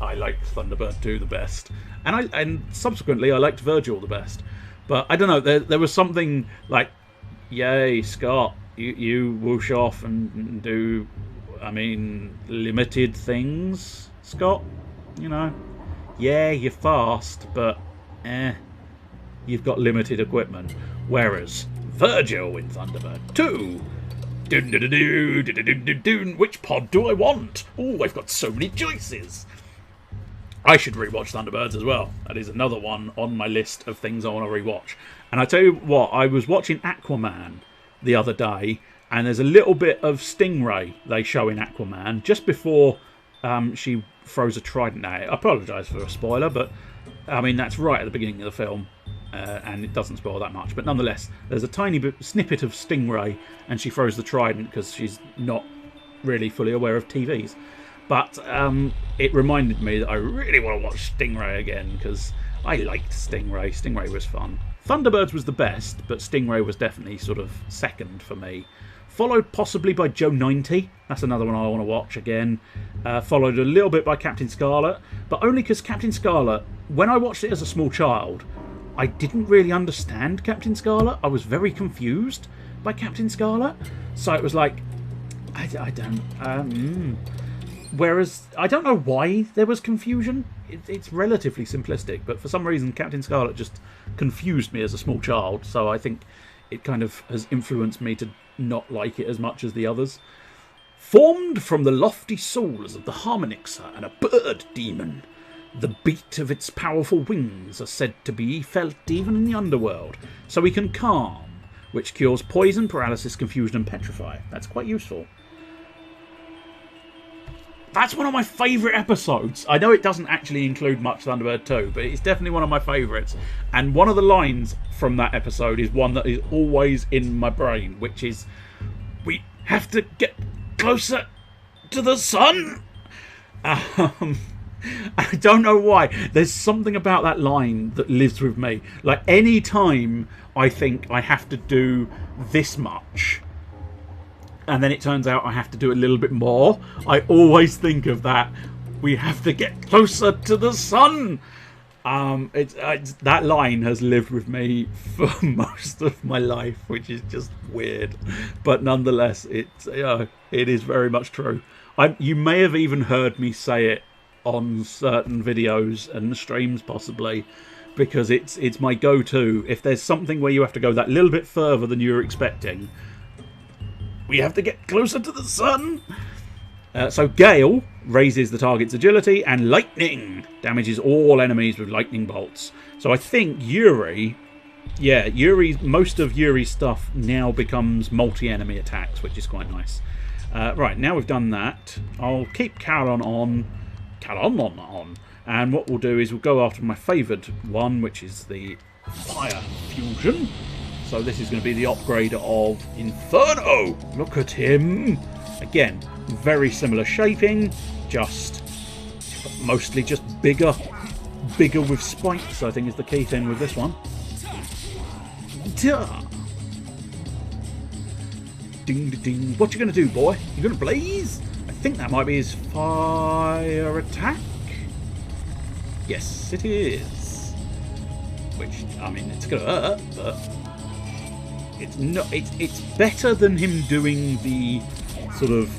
I liked Thunderbird 2 the best. And subsequently I liked Virgil the best. But I don't know, there was something like, yay, Scott, you whoosh off and do, I mean, limited things, Scott. You know, yeah, you're fast, but you've got limited equipment. Whereas Virgil in Thunderbird 2, which pod do I want? Oh, I've got so many choices. I should rewatch Thunderbirds as well. That is another one on my list of things I want to rewatch. And I tell you what, I was watching Aquaman the other day, and there's a little bit of Stingray they show in Aquaman just before she throws a trident at it. I apologise for a spoiler, but I mean that's right at the beginning of the film, and it doesn't spoil that much. But nonetheless, there's a tiny snippet of Stingray, and she throws the trident because she's not really fully aware of TVs. But it reminded me that I really want to watch Stingray again because I liked Stingray. Stingray was fun. Thunderbirds was the best, but Stingray was definitely sort of second for me. Followed possibly by Joe 90. That's another one I want to watch again. Followed a little bit by Captain Scarlet, but only because Captain Scarlet, when I watched it as a small child, I didn't really understand Captain Scarlet. I was very confused by Captain Scarlet. So it was like, I don't... Whereas, I don't know why there was confusion. It's relatively simplistic, but for some reason Captain Scarlet just confused me as a small child, so I think it kind of has influenced me to not like it as much as the others. Formed from the lofty souls of the Harmonixer and a bird demon, the beat of its powerful wings are said to be felt even in the underworld, so we can calm, which cures poison, paralysis, confusion and petrify. That's quite useful. That's one of my favourite episodes. I know it doesn't actually include much Thunderbird 2, but it's definitely one of my favourites. And one of the lines from that episode is one that is always in my brain, which is, we have to get closer to the sun. I don't know why. There's something about that line that lives with me. Like, any time I think I have to do this much, and then it turns out I have to do a little bit more, I always think of that. We have to get closer to the sun. That line has lived with me for most of my life, which is just weird. But nonetheless, it is very much true. You may have even heard me say it on certain videos and streams, possibly, because it's my go-to. If there's something where you have to go that little bit further than you were expecting, we have to get closer to the sun. So Gale raises the target's agility, and Lightning damages all enemies with lightning bolts. So I think Yuri, most of Yuri's stuff now becomes multi-enemy attacks, which is quite nice. Right, now we've done that, I'll keep Calon on, and what we'll do is we'll go after my favoured one, which is the Fire Fusion. So this is going to be the upgrade of Inferno. Look at him. Again, very similar shaping, mostly just bigger with spikes, I think is the key thing with this one. Ding ding. What you going to do, boy? You going to blaze? I think that might be his fire attack. Yes, it is. Which, I mean, it's going to hurt, but It's not. It's better than him doing the sort of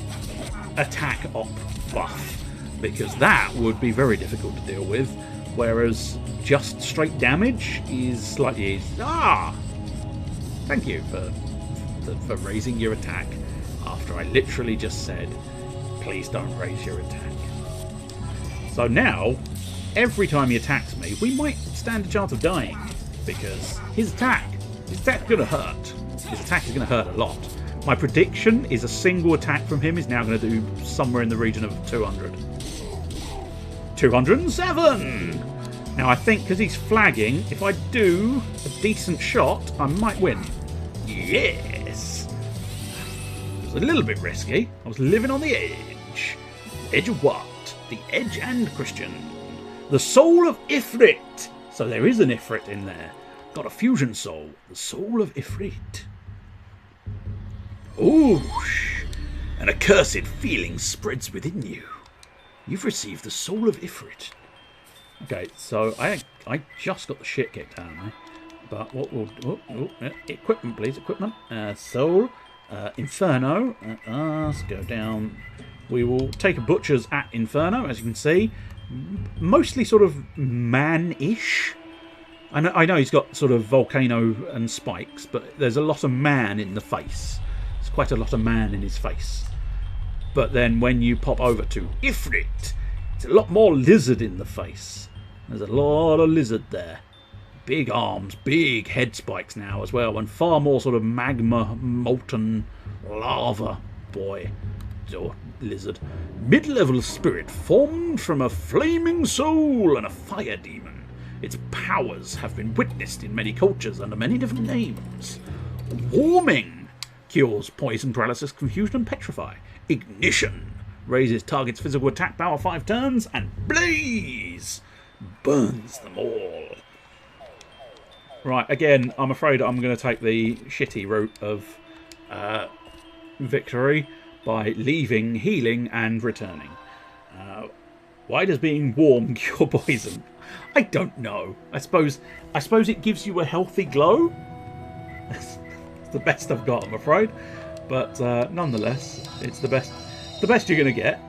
attack op buff, because that would be very difficult to deal with. Whereas just straight damage is slightly easier. Thank you for raising your attack after I literally just said, please don't raise your attack. So now, every time he attacks me, we might stand a chance of dying, because his attack's going to hurt. His attack is going to hurt a lot. My prediction is a single attack from him is now going to do somewhere in the region of 200. 207! Now I think because he's flagging, if I do a decent shot, I might win. Yes! It was a little bit risky. I was living on the edge. Edge of what? The Edge and Christian. The soul of Ifrit. So there is an Ifrit in there. Got a fusion soul. The soul of Ifrit. Oosh! An accursed feeling spreads within you. You've received the soul of Ifrit. Okay, so I just got the shit kicked out of me. But what we'll... equipment, please. Equipment. Soul. Inferno. Let's go down. We will take a butcher's at Inferno, as you can see. Mostly sort of man-ish. I know he's got sort of volcano and spikes, but there's a lot of man in the face. There's quite a lot of man in his face. But then when you pop over to Ifrit, it's a lot more lizard in the face. There's a lot of lizard there. Big arms, big head spikes now as well, and far more sort of magma, molten lava boy. Or lizard. Mid-level spirit formed from a flaming soul and a fire demon. Its powers have been witnessed in many cultures under many different names. Warming cures poison, paralysis, confusion, and petrify. Ignition raises target's physical attack power 5 turns, and blaze burns them all. Right, again, I'm afraid I'm going to take the shitty route of victory by leaving, healing, and returning. Why does being warm cure poison? I don't know. I suppose it gives you a healthy glow. It's the best I've got, I'm afraid. But nonetheless, it's the best you're going to get.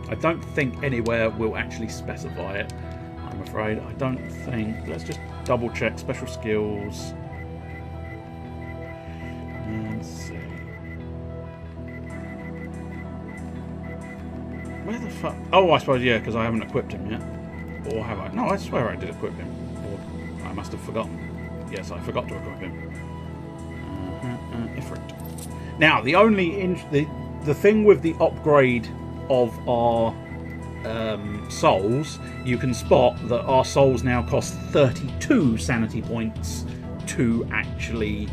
I don't think anywhere will actually specify it, I'm afraid. I don't think. Let's just double check special skills. Let's see. Where the fuck? Oh, I suppose, yeah, because I haven't equipped him yet. Or have I? No, I swear I did equip him. Or I must have forgotten. Yes, I forgot to equip him. Ifrit. Now, the thing with the upgrade of our souls, you can spot that our souls now cost 32 sanity points to actually,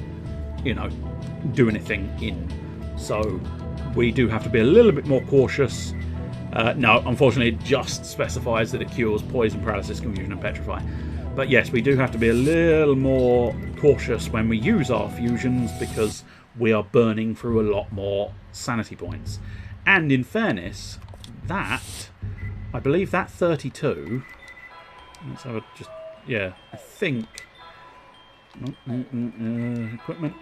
do anything in. So we do have to be a little bit more cautious. No, unfortunately, it just specifies that it cures poison, paralysis, confusion, and petrify. But yes, we do have to be a little more cautious when we use our fusions, because we are burning through a lot more sanity points. And in fairness, I believe that 32... Let's have a just... Yeah, I think... equipment...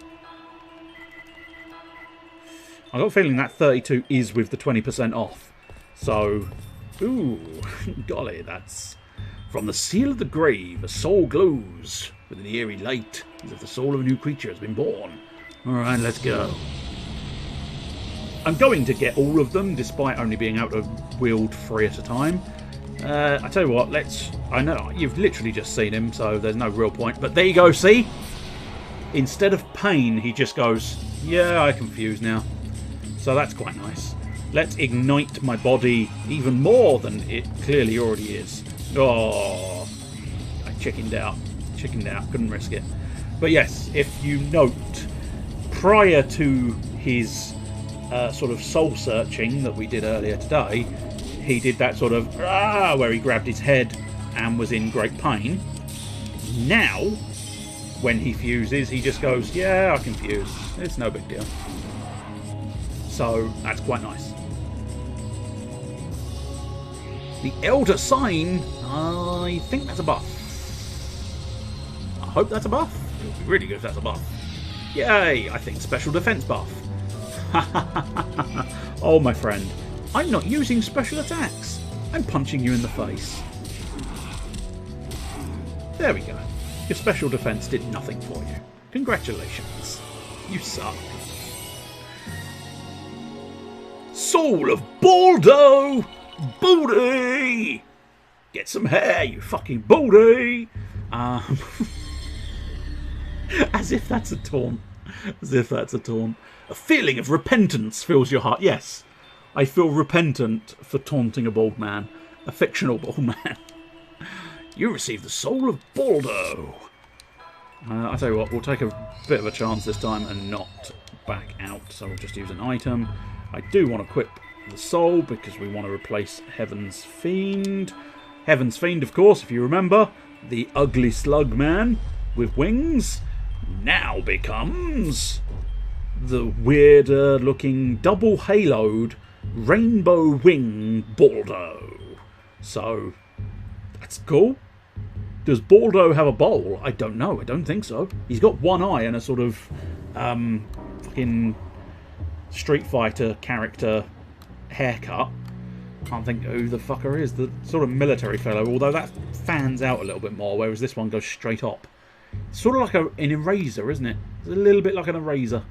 I've got a feeling that 32 is with the 20% off. So, ooh, golly, that's... From the seal of the grave, a soul glows with an eerie light, as if the soul of a new creature has been born. Alright, let's go. I'm going to get all of them, despite only being able to wield 3 at a time. I tell you what, I know, you've literally just seen him, so there's no real point. But there you go, see? Instead of pain, he just goes, yeah, I'm confused now. So that's quite nice. Let's ignite my body even more than it clearly already is. Oh, I chickened out, couldn't risk it. But yes, if you note, prior to his sort of soul searching that we did earlier today, he did that sort of where he grabbed his head and was in great pain. Now, when he fuses, he just goes, yeah, I can fuse. It's no big deal. So that's quite nice. The Elder Sign, I think that's a buff. Hope that's a buff. It would be really good if that's a buff. Yay! I think special defense buff. Oh, my friend. I'm not using special attacks. I'm punching you in the face. There we go. Your special defense did nothing for you. Congratulations. You suck. Soul of Baldo! Booty! Get some hair, you fucking booty! As if that's a taunt. As if that's a taunt. A feeling of repentance fills your heart. Yes, I feel repentant for taunting a bald man. A fictional bald man. You receive the soul of Baldo. I'll tell you what, we'll take a bit of a chance this time and not back out. So we'll just use an item. I do want to equip the soul because we want to replace Heaven's Fiend. Heaven's Fiend, of course, if you remember, the ugly slug man with wings, now becomes the weirder looking double haloed rainbow wing Baldo. So that's cool. Does Baldo have a bowl? I don't know. I don't think so. He's got one eye and a sort of fucking Street Fighter character haircut. Can't think who the fucker is. The sort of military fellow, although that fans out a little bit more, whereas this one goes straight up. It's sort of like an eraser, isn't it? It's a little bit like an eraser.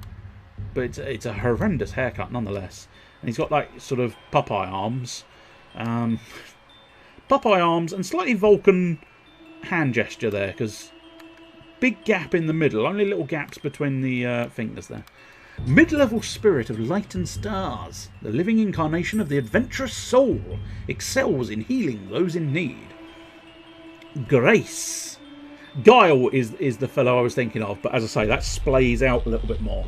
But it's a horrendous haircut nonetheless. And he's got like sort of Popeye arms. Popeye arms and slightly Vulcan hand gesture there, because big gap in the middle, only little gaps between the fingers there. Mid-level spirit of light and stars, the living incarnation of the adventurous soul, excels in healing those in need. Grace. Guile is the fellow I was thinking of, but as I say, that splays out a little bit more.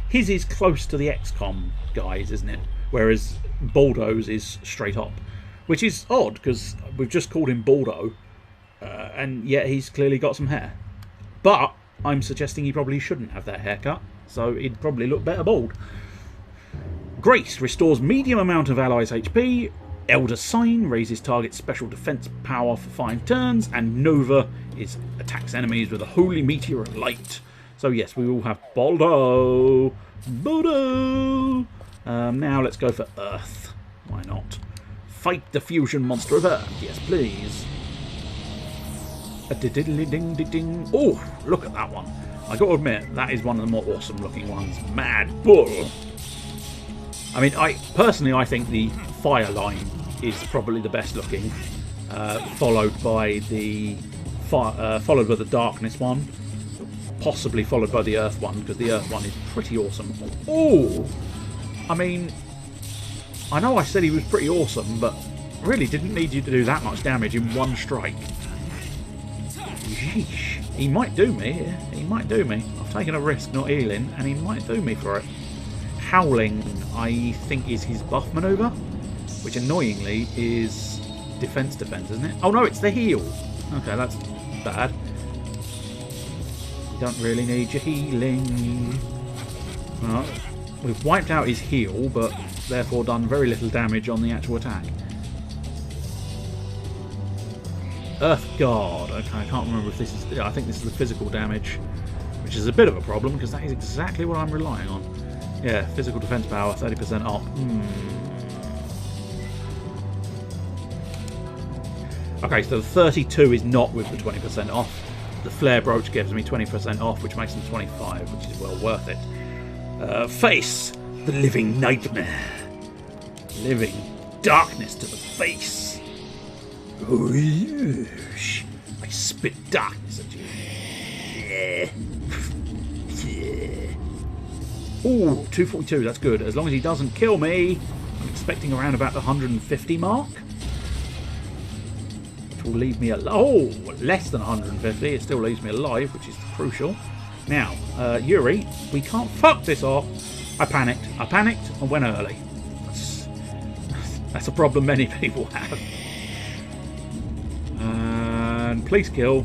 His is close to the XCOM guys, isn't it? Whereas Baldo's is straight up. Which is odd, because we've just called him Baldo, and yet he's clearly got some hair. But I'm suggesting he probably shouldn't have that haircut, so he'd probably look better bald. Grace restores medium amount of allies' HP. Elder Sign raises target's special defense power for 5 turns, and Nova attacks enemies with a holy meteor of light. So yes, we will have Baldo. Baldo. Now let's go for Earth. Why not? Fight the fusion monster of Earth. Yes, please. Ding. Oh, look at that one. I got to admit, that is one of the more awesome looking ones. Mad Bull. I mean, I think the Fire line is probably the best looking, followed by the Darkness one, possibly followed by the Earth one, because the Earth one is pretty awesome. Oh, I mean, I know I said he was pretty awesome, but really didn't need you to do that much damage in one strike. Yeesh. He might do me. He might do me. I've taken a risk not healing, and he might do me for it. Howling, I think, is his buff maneuver, which annoyingly is defense, isn't it? Oh no, it's the heal. Okay, that's bad. You don't really need your healing. Well, we've wiped out his heal, but therefore done very little damage on the actual attack. Earth Guard. Okay, I can't remember if this is... Yeah, I think this is the physical damage, which is a bit of a problem, because that is exactly what I'm relying on. Yeah, physical defense power, 30% off. Okay, so the 32 is not with the 20% off. The Flare Brooch gives me 20% off, which makes them 25, which is well worth it. Face, the living nightmare. Living darkness to the face. Whoosh. I spit darkness at you. Yeah. Ooh, 242, that's good. As long as he doesn't kill me. I'm expecting around about the 150 mark. Which will leave me alive. Oh, less than 150. It still leaves me alive, which is crucial. Now, Yuri, we can't fuck this off. I panicked and went early. That's a problem many people have. And please kill.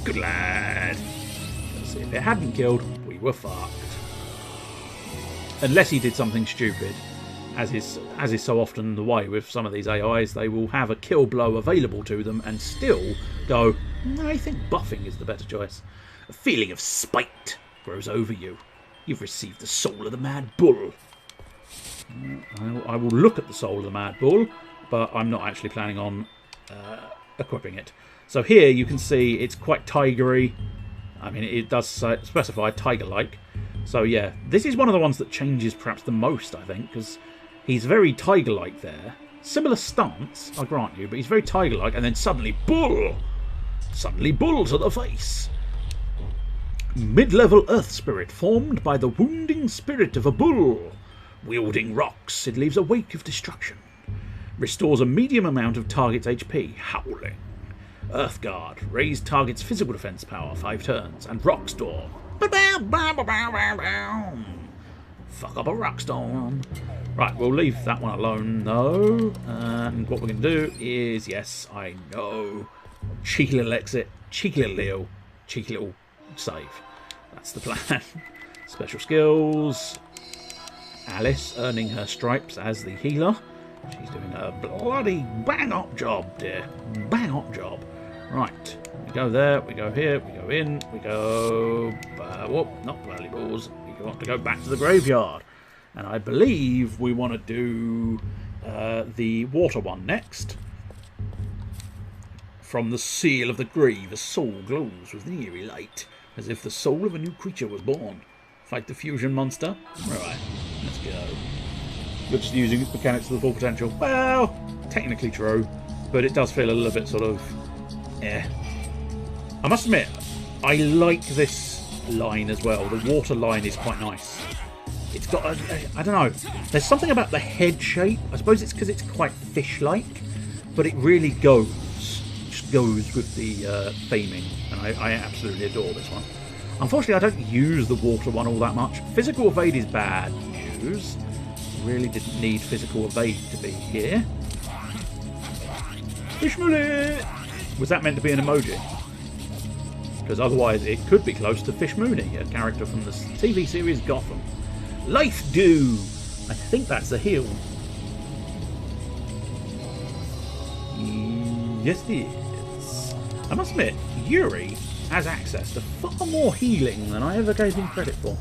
Good lad. Let's see, if it hadn't killed, we were fucked. Unless he did something stupid. as is so often the way with some of these AIs, they will have a kill blow available to them and still go, I think buffing is the better choice. A feeling of spite grows over you. You've received the soul of the Mad Bull. I will look at the soul of the Mad Bull, but I'm not actually planning on equipping it. So here you can see it's quite tigery. I mean, it does specify tiger-like. So yeah, this is one of the ones that changes perhaps the most, I think, because he's very tiger-like there. Similar stance, I grant you, but he's very tiger-like, and then suddenly, bull! Suddenly bull to the face. Mid-level earth spirit formed by the wounding spirit of a bull. Wielding rocks, it leaves a wake of destruction. Restores a medium amount of target's HP, howling. Earth Guard, raise target's physical defense power 5 turns, and Rock Storm. Fuck up a Rock Storm. Right, we'll leave that one alone though. And what we're going to do is, yes, I know, cheeky little exit, cheeky little heal, cheeky little save. That's the plan. Special skills. Alice earning her stripes as the healer. She's doing a bloody bang-up job, dear. Bang-up job. Right. We go there, we go here, we go in, we go... whoop, not valuables. We want to go back to the graveyard. And I believe we want to do the water one next. From the seal of the grave, a soul glows with an eerie light, as if the soul of a new creature was born. Fight the fusion monster. Right, let's go. You're just using mechanics to the full potential. Well, technically true, but it does feel a little bit sort of... I must admit, I like this line as well. The water line is quite nice. It's got I don't know. There's something about the head shape. I suppose it's because it's quite fish-like, but it really goes. Just goes with the theming, and I absolutely adore this one. Unfortunately, I don't use the water one all that much. Physical evade is bad news. Really didn't need physical evade to be here. Fishmooney! Was that meant to be an emoji? Because otherwise it could be close to Fishmooney, a character from the TV series Gotham. Life Dew! I think that's a heal. Yes, it is. I must admit, Yuri has access to far more healing than I ever gave him credit for.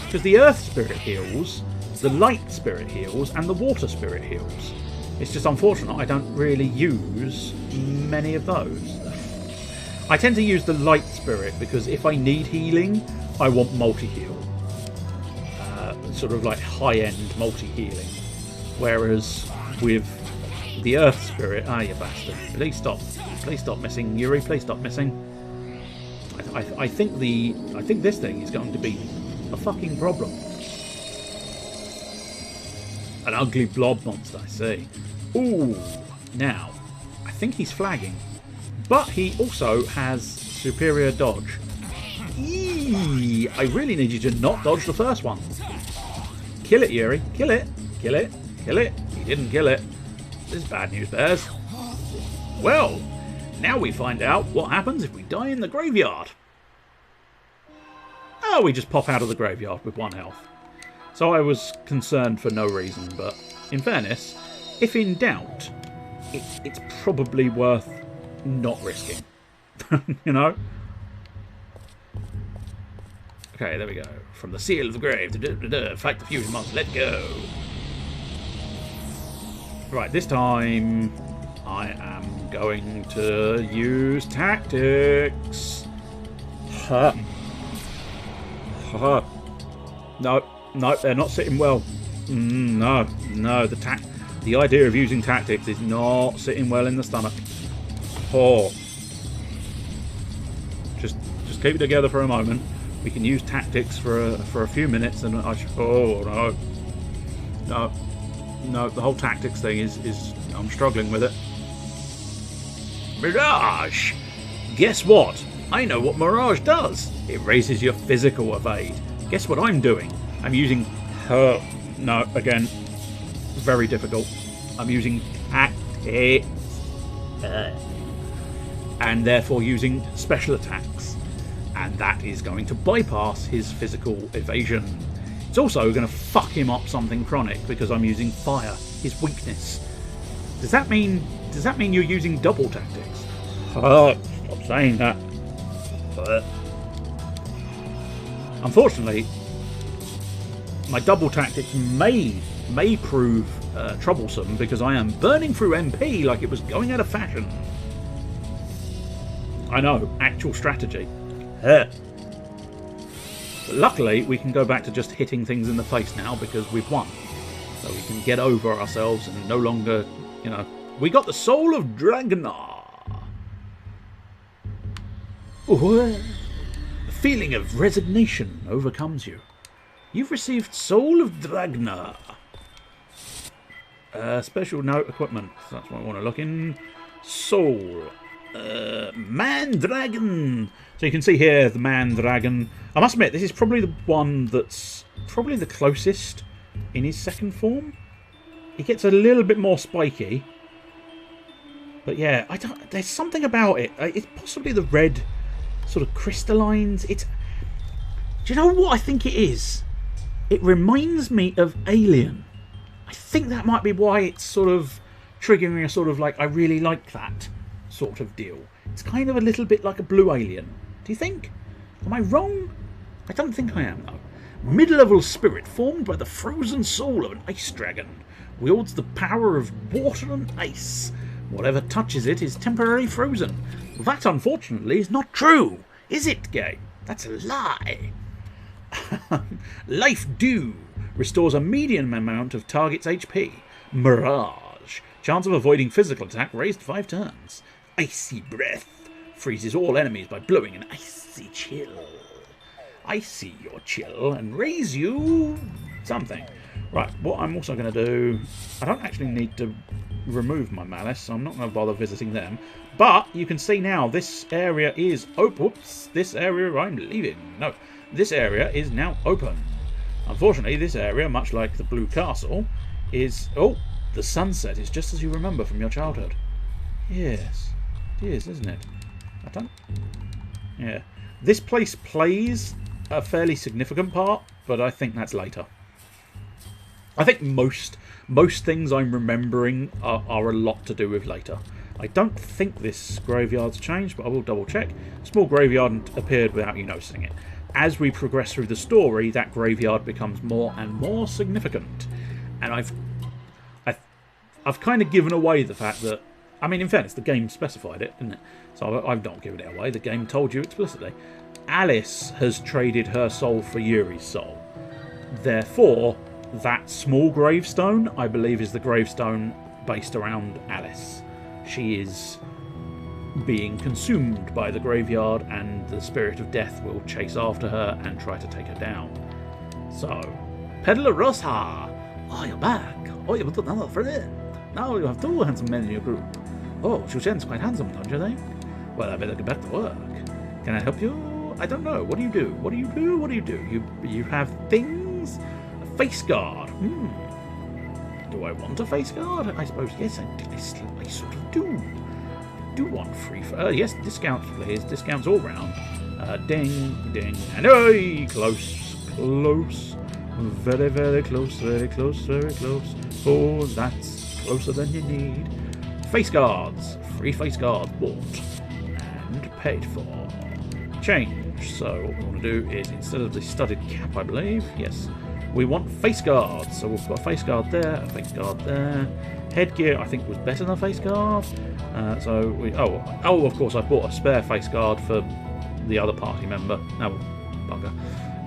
Because the Earth Spirit heals, the Light Spirit heals, and the Water Spirit heals. It's just unfortunate I don't really use many of those. I tend to use the Light Spirit because if I need healing, I want multi-heal. Sort of like high-end multi-healing. Whereas with the Earth Spirit... Ah, you bastard. Please stop. Please stop missing, Yuri. Please stop missing. I think this thing is going to be a fucking problem. An ugly blob monster, I see. Ooh, now, I think he's flagging. But he also has superior dodge. Eee, I really need you to not dodge the first one. Kill it, Yuri. Kill it. Kill it. Kill it. He didn't kill it. This is bad news, bears. Well, now we find out what happens if we die in the graveyard. Oh, we just pop out of the graveyard with 1 health. So I was concerned for no reason, but in fairness, if in doubt, it's probably worth not risking. You know? Okay, there we go. From the seal of the grave to fight the fusion monster. Let's go. Right, this time I am going to use tactics. Huh. Huh. No, they're not sitting well. No, the idea of using tactics is not sitting well in the stomach. Oh. Just keep it together for a moment. We can use tactics for a few minutes, and oh no, the whole tactics thing is I'm struggling with it. Mirage! Guess what? I know what Mirage does. It raises your physical evade. Guess what I'm doing? I'm using her. No, again, very difficult. I'm using tactics. And therefore using special attacks. And that is going to bypass his physical evasion. It's also going to fuck him up something chronic because I'm using fire, his weakness. Does that mean you're using double tactics? Stop saying that. Unfortunately, my double tactics may prove troublesome because I am burning through MP like it was going out of fashion. I know, actual strategy. But luckily, we can go back to just hitting things in the face now because we've won. So we can get over ourselves and no longer, you know... We got the Soul of Dragnar. The feeling of resignation overcomes you. You've received Soul of Dragnar. Special note equipment. That's what I want to look in. Soul. Man-Dragon. So you can see here the Man-Dragon. I must admit, this is probably the one that's probably the closest in his second form. He gets a little bit more spiky. But yeah, there's something about it. It's possibly the red sort of crystallines. Do you know what I think it is? It reminds me of Alien. I think that might be why it's sort of triggering a sort of like, I really like that sort of deal. It's kind of a little bit like a blue alien. Do you think? Am I wrong? I don't think I am, though. Mid-level spirit formed by the frozen soul of an ice dragon. Wields the power of water and ice. Whatever touches it is temporarily frozen. That, unfortunately, is not true. Is it, game? That's a lie. Life Dew. Restores a medium amount of target's HP. Mirage. Chance of avoiding physical attack raised 5 turns. Icy Breath. Freezes all enemies by blowing an icy chill. I see your chill and raise you something. Right, what I'm also going to do... I don't actually need to remove my malice, so I'm not going to bother visiting them. But you can see now this area is... Oh, whoops. This area I'm leaving. No, this area is now open. Unfortunately, this area, much like the Blue Castle, is... Oh, the sunset is just as you remember from your childhood. Yes. It is, isn't it? I don't... Yeah. This place plays a fairly significant part, but I think that's later. I think most things I'm remembering are a lot to do with later. I don't think this graveyard's changed, but I will double check. Small graveyard appeared without you noticing it. As we progress through the story, that graveyard becomes more and more significant. And I've kind of given away the fact that... I mean, in fairness, the game specified it, didn't it? So I've not given it away. The game told you explicitly. Alice has traded her soul for Yuri's soul. Therefore, that small gravestone, I believe, is the gravestone based around Alice. She is being consumed by the graveyard, and the spirit of death will chase after her and try to take her down. So, Peddler Rosa! Oh, you're back! Oh, you've got another friend! Now you have 2 handsome men in your group. Oh, Shushen's quite handsome, don't you think? Well, I better get back to work. Can I help you? I don't know. What do you do? What do you do? What do you do? You have things? A face guard. Do I want a face guard? I suppose yes, I sort of do. I do want free... yes, discounts, please. Discounts all round. Ding, ding, and oi! Close, close. Very, very close, very close, very close. Oh, that's closer than you need. Face guards. Free face guards bought and paid for. Change. So what we want to do is, instead of the studded cap, I believe, yes, we want face guards. So we've got a face guard there, a face guard there. Headgear, I think, was better than a face guard. So we... Oh, of course, I bought a spare face guard for the other party member. No, bugger.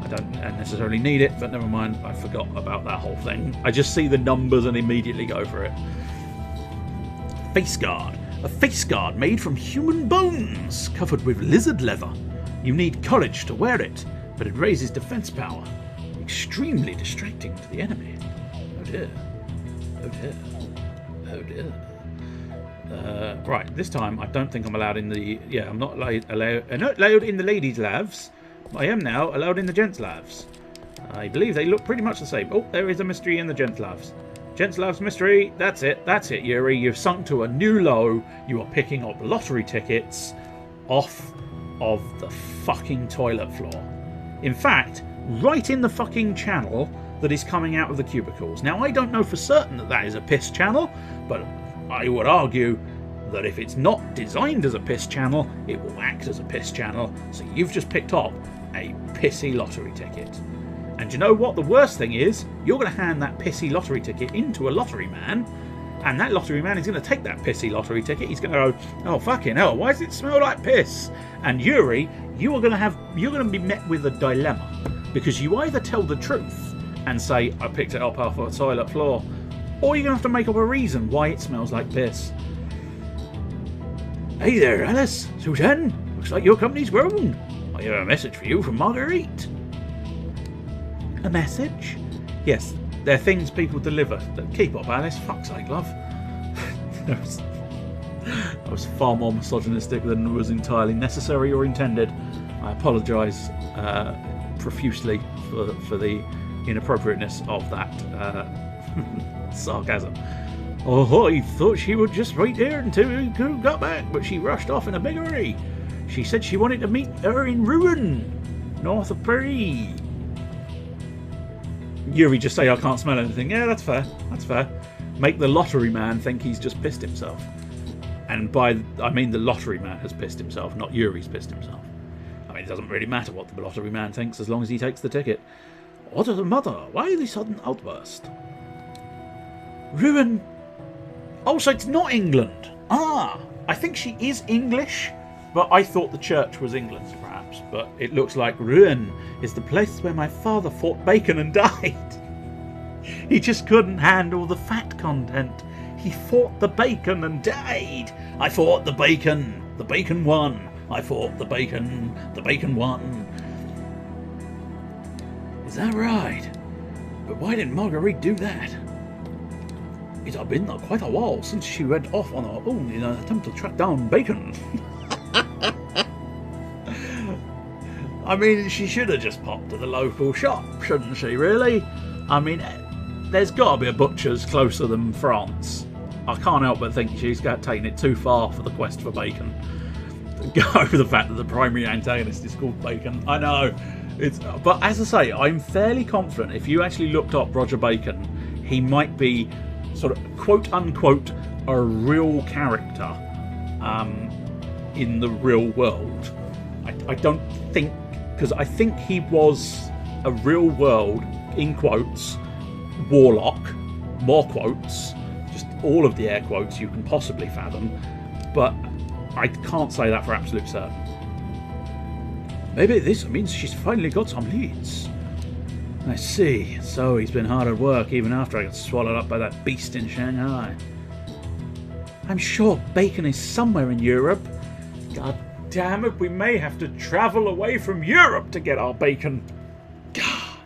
I don't necessarily need it, but never mind. I forgot about that whole thing. I just see the numbers and immediately go for it. Face guard. A face guard made from human bones, covered with lizard leather. You need courage to wear it, but it raises defense power. Extremely distracting to the enemy. Oh dear. Oh dear. Oh dear. Right, this time I don't think I'm allowed in the... Yeah, I'm not allowed in the ladies' labs. I am now allowed in the gents' labs. I believe they look pretty much the same. Oh, there is a mystery in the gents' labs. Gents' labs mystery. That's it, Yuri. You've sunk to a new low. You are picking up lottery tickets off of the fucking toilet floor. In fact, right in the fucking channel that is coming out of the cubicles. Now, I don't know for certain that that is a piss channel, but I would argue that if it's not designed as a piss channel, it will act as a piss channel. So you've just picked up a pissy lottery ticket. And you know what? The worst thing is, you're going to hand that pissy lottery ticket into a lottery man, and that lottery man is going to take that pissy lottery ticket. He's going to go, oh fucking hell, why does it smell like piss? And Yuri, you're going to be met with a dilemma, because you either tell the truth and say, I picked it up off a toilet floor, or you're going to have to make up a reason why it smells like piss. Hey there, Alice, Suzanne, looks like your company's grown. I have a message for you from Marguerite. A message? Yes, they're things people deliver. Keep up, Alice. Fuck's sake, love. That was far more misogynistic than was entirely necessary or intended. I apologise profusely for the inappropriateness of that sarcasm. Oh, I thought she would just wait there until we got back, but she rushed off in a big hurry. She said she wanted to meet her in Rouen, north of Paris. Yuri, just say I can't smell anything. Yeah, that's fair. That's fair. Make the lottery man think he's just pissed himself. And I mean the lottery man has pissed himself, not Yuri's pissed himself. I mean, it doesn't really matter what the lottery man thinks as long as he takes the ticket. What is the matter? Why the sudden outburst? Rouen. Oh, so it's not England. Ah, I think she is English, but I thought the church was England, perhaps. But it looks like Rouen is the place where my father fought bacon and died. He just couldn't handle the fat content. He fought the bacon and died. I fought the bacon. The bacon won. I fought the bacon. The bacon won. Is that right? But why didn't Marguerite do that? It had been quite a while since she went off on her own in an attempt to track down bacon. I mean, she should have just popped to the local shop, shouldn't she, really? I mean, there's got to be a butcher's closer than France. I can't help but think she's taken it too far for the quest for bacon. Go over the fact that the primary antagonist is called Bacon. I know. But as I say, I'm fairly confident if you actually looked up Roger Bacon, he might be sort of quote-unquote a real character in the real world. I don't think... Because I think he was a real world, in quotes, warlock, more quotes, just all of the air quotes you can possibly fathom, but I can't say that for absolute certain. Maybe this means she's finally got some leads. I see, so he's been hard at work even after I got swallowed up by that beast in Shanghai. I'm sure bacon is somewhere in Europe. God damn it, we may have to travel away from Europe to get our bacon. God.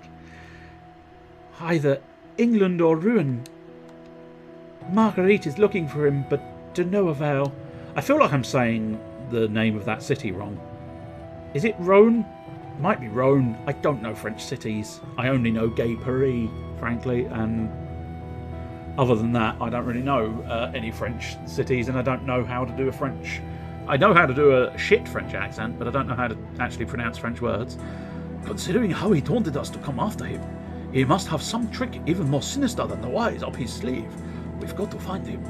Either England or Rouen. Marguerite is looking for him, but to no avail. I feel like I'm saying the name of that city wrong. Is it Rhône? Might be Rhône. I don't know French cities. I only know Gay Paris, frankly, and other than that, I don't really know any French cities, and I don't know how to do a French... I know how to do a shit French accent, but I don't know how to actually pronounce French words. Considering how he taunted us to come after him, he must have some trick even more sinister than the wise up his sleeve. We've got to find him.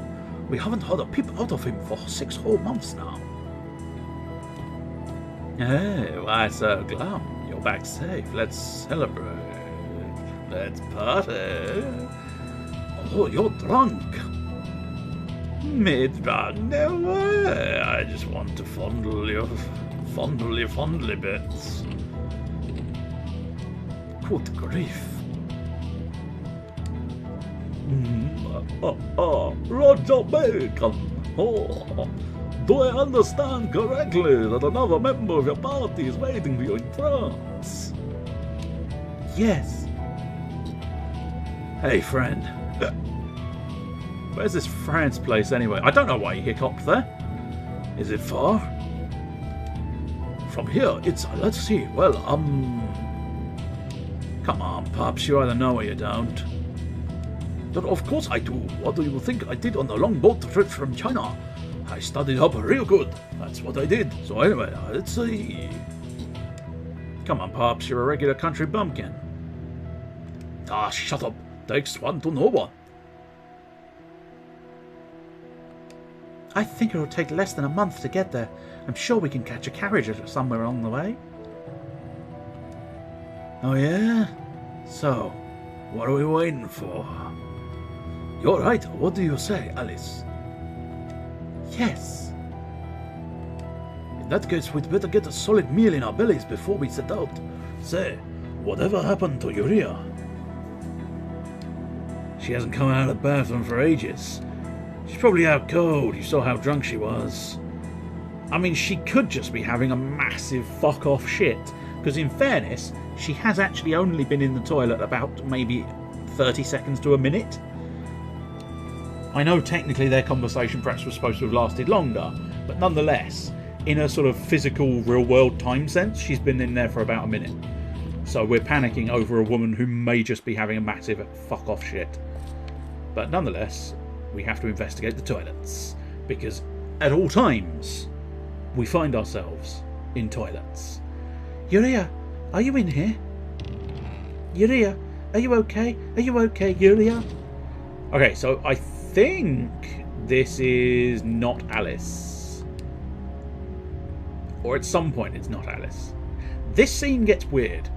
We haven't heard a peep out of him for 6 whole months now. Hey, why so glum? You're back safe. Let's celebrate. Let's party. Oh, you're drunk. Me drunk? No way. I just want to fondle your fondly bits. Good grief. Roger Bacon. Oh, do I understand correctly that another member of your party is waiting for you in France? Yes. Hey, friend. Where's this France place anyway? I don't know why you hiccuped there. Is it far? From here, it's... let's see. Well, Come on, Pops. You either know or you don't. But of course I do. What do you think I did on the long boat trip from China? I studied up real good. That's what I did. So anyway, let's see. Come on, Pops, you're a regular country bumpkin. Ah, shut up. Takes one to know one. I think it'll take less than a month to get there. I'm sure we can catch a carriage somewhere on the way. Oh, yeah? So, what are we waiting for? You're right. What do you say, Alice? Yes. In that case, we'd better get a solid meal in our bellies before we set out. Say, whatever happened to Uriah? She hasn't come out of the bathroom for ages. She's probably out cold. You saw how drunk she was. I mean, she could just be having a massive fuck-off shit. Because in fairness, she has actually only been in the toilet about maybe 30 seconds to a minute. I know technically their conversation perhaps was supposed to have lasted longer, but nonetheless, in a sort of physical, real-world time sense, she's been in there for about a minute. So we're panicking over a woman who may just be having a massive fuck-off shit. But nonetheless, we have to investigate the toilets, because at all times, we find ourselves in toilets. Uriah, are you in here? Uriah, are you okay? Are you okay, Uriah? Okay, so I think this is not Alice. Or at some point it's not Alice. This scene gets weird.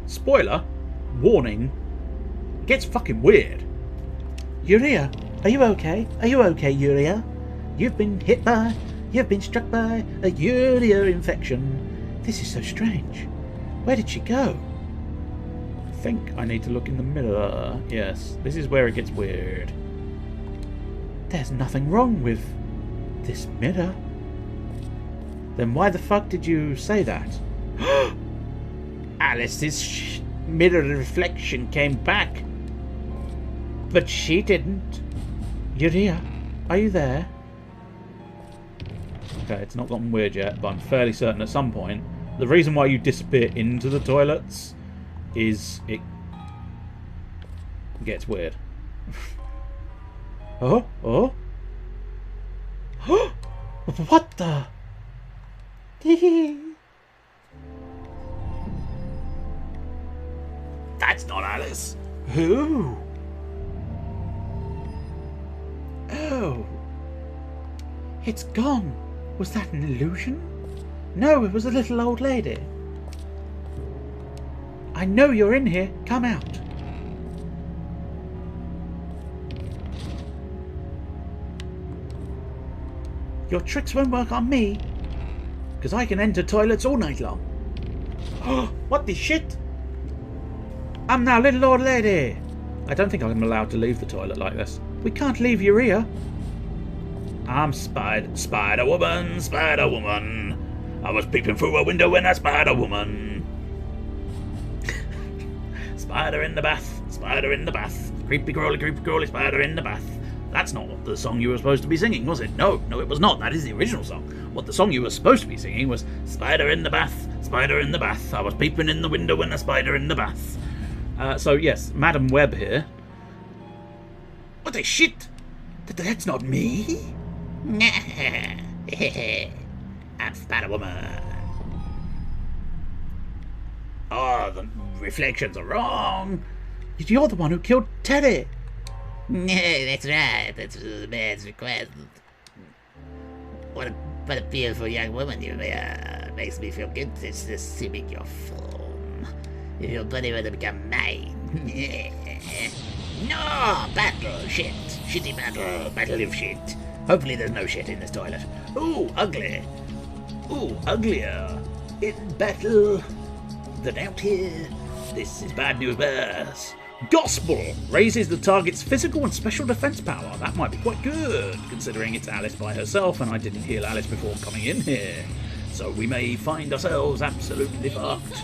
Spoiler, warning, gets fucking weird. Uriah, are you okay? Are you okay, Uriah? You've been struck by a Uriah infection. This is so strange. Where did she go? I think I need to look in the mirror. Yes, this is where it gets weird. There's nothing wrong with this mirror. Then why the fuck did you say that? Alice's mirror reflection came back. But she didn't. Uriah, are you there? Okay, it's not gotten weird yet, but I'm fairly certain at some point the reason why you disappear into the toilets is it gets weird. Oh? What the? That's not Alice. Who? Oh. It's gone. Was that an illusion? No, it was a little old lady. I know you're in here. Come out. Your tricks won't work on me, because I can enter toilets all night long. What the shit? I'm now little old lady. I don't think I'm allowed to leave the toilet like this. We can't leave Uriah. I'm Spider-Woman, Spider-Woman. I was peeping through a window when I Spider-Woman. Spider in the bath, spider in the bath. Creepy crawly spider in the bath. That's not what the song you were supposed to be singing, was it? No, it was not. That is the original song. What the song you were supposed to be singing was Spider in the bath, spider in the bath. I was peeping in the window when a spider in the bath. So yes, Madam Web here. What the shit? That's not me. I'm Spider-Woman. Oh, the reflections are wrong. You're the one who killed Teddy. That's right. That's the man's request. What a beautiful young woman you are. Makes me feel good just assuming your form. If your body were to become mine. No! Battle! Shit! Shitty battle! Battle of shit. Hopefully there's no shit in this toilet. Ooh, ugly. Ooh, uglier. In battle than out here. This is bad news bears. Gospel raises the target's physical and special defense power. That might be quite good, considering it's Alice by herself and I didn't heal Alice before coming in here. So we may find ourselves absolutely fucked.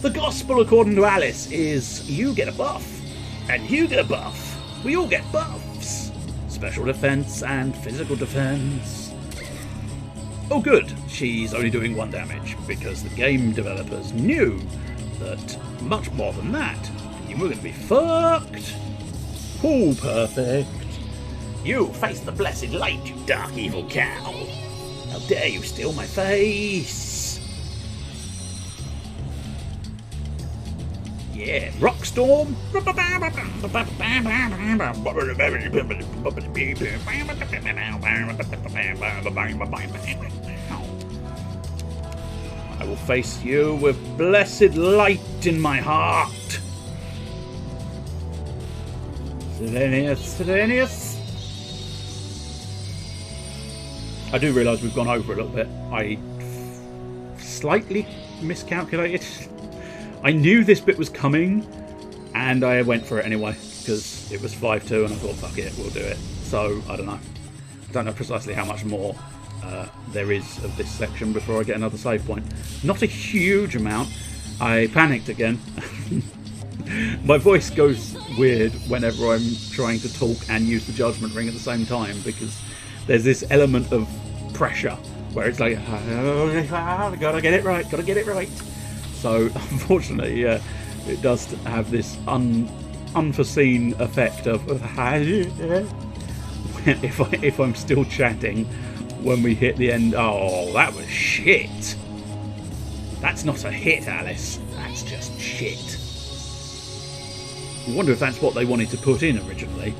The gospel, according to Alice, is you get a buff, and you get a buff. We all get buffs. Special defense and physical defense. Oh good, she's only doing 1 damage, because the game developers knew that much more than that, you were going to be fucked. Oh, perfect. You face the blessed light, you dark evil cow. How dare you steal my face? Yeah, Rockstorm. I will face you with blessed light in my heart. Sirenius. I do realise we've gone over a little bit. I slightly miscalculated. I knew this bit was coming, and I went for it anyway, because it was 5-2, and I thought, fuck it, we'll do it. So, I don't know. I don't know precisely how much more there is of this section before I get another save point. Not a huge amount. I panicked again. My voice goes weird whenever I'm trying to talk and use the judgment ring at the same time, because there's this element of pressure where it's like, gotta get it right. So unfortunately, it does have this unforeseen effect of if I'm still chatting when we hit the end. Oh, that was shit. That's not a hit, Alice. That's just shit. I wonder if that's what they wanted to put in originally.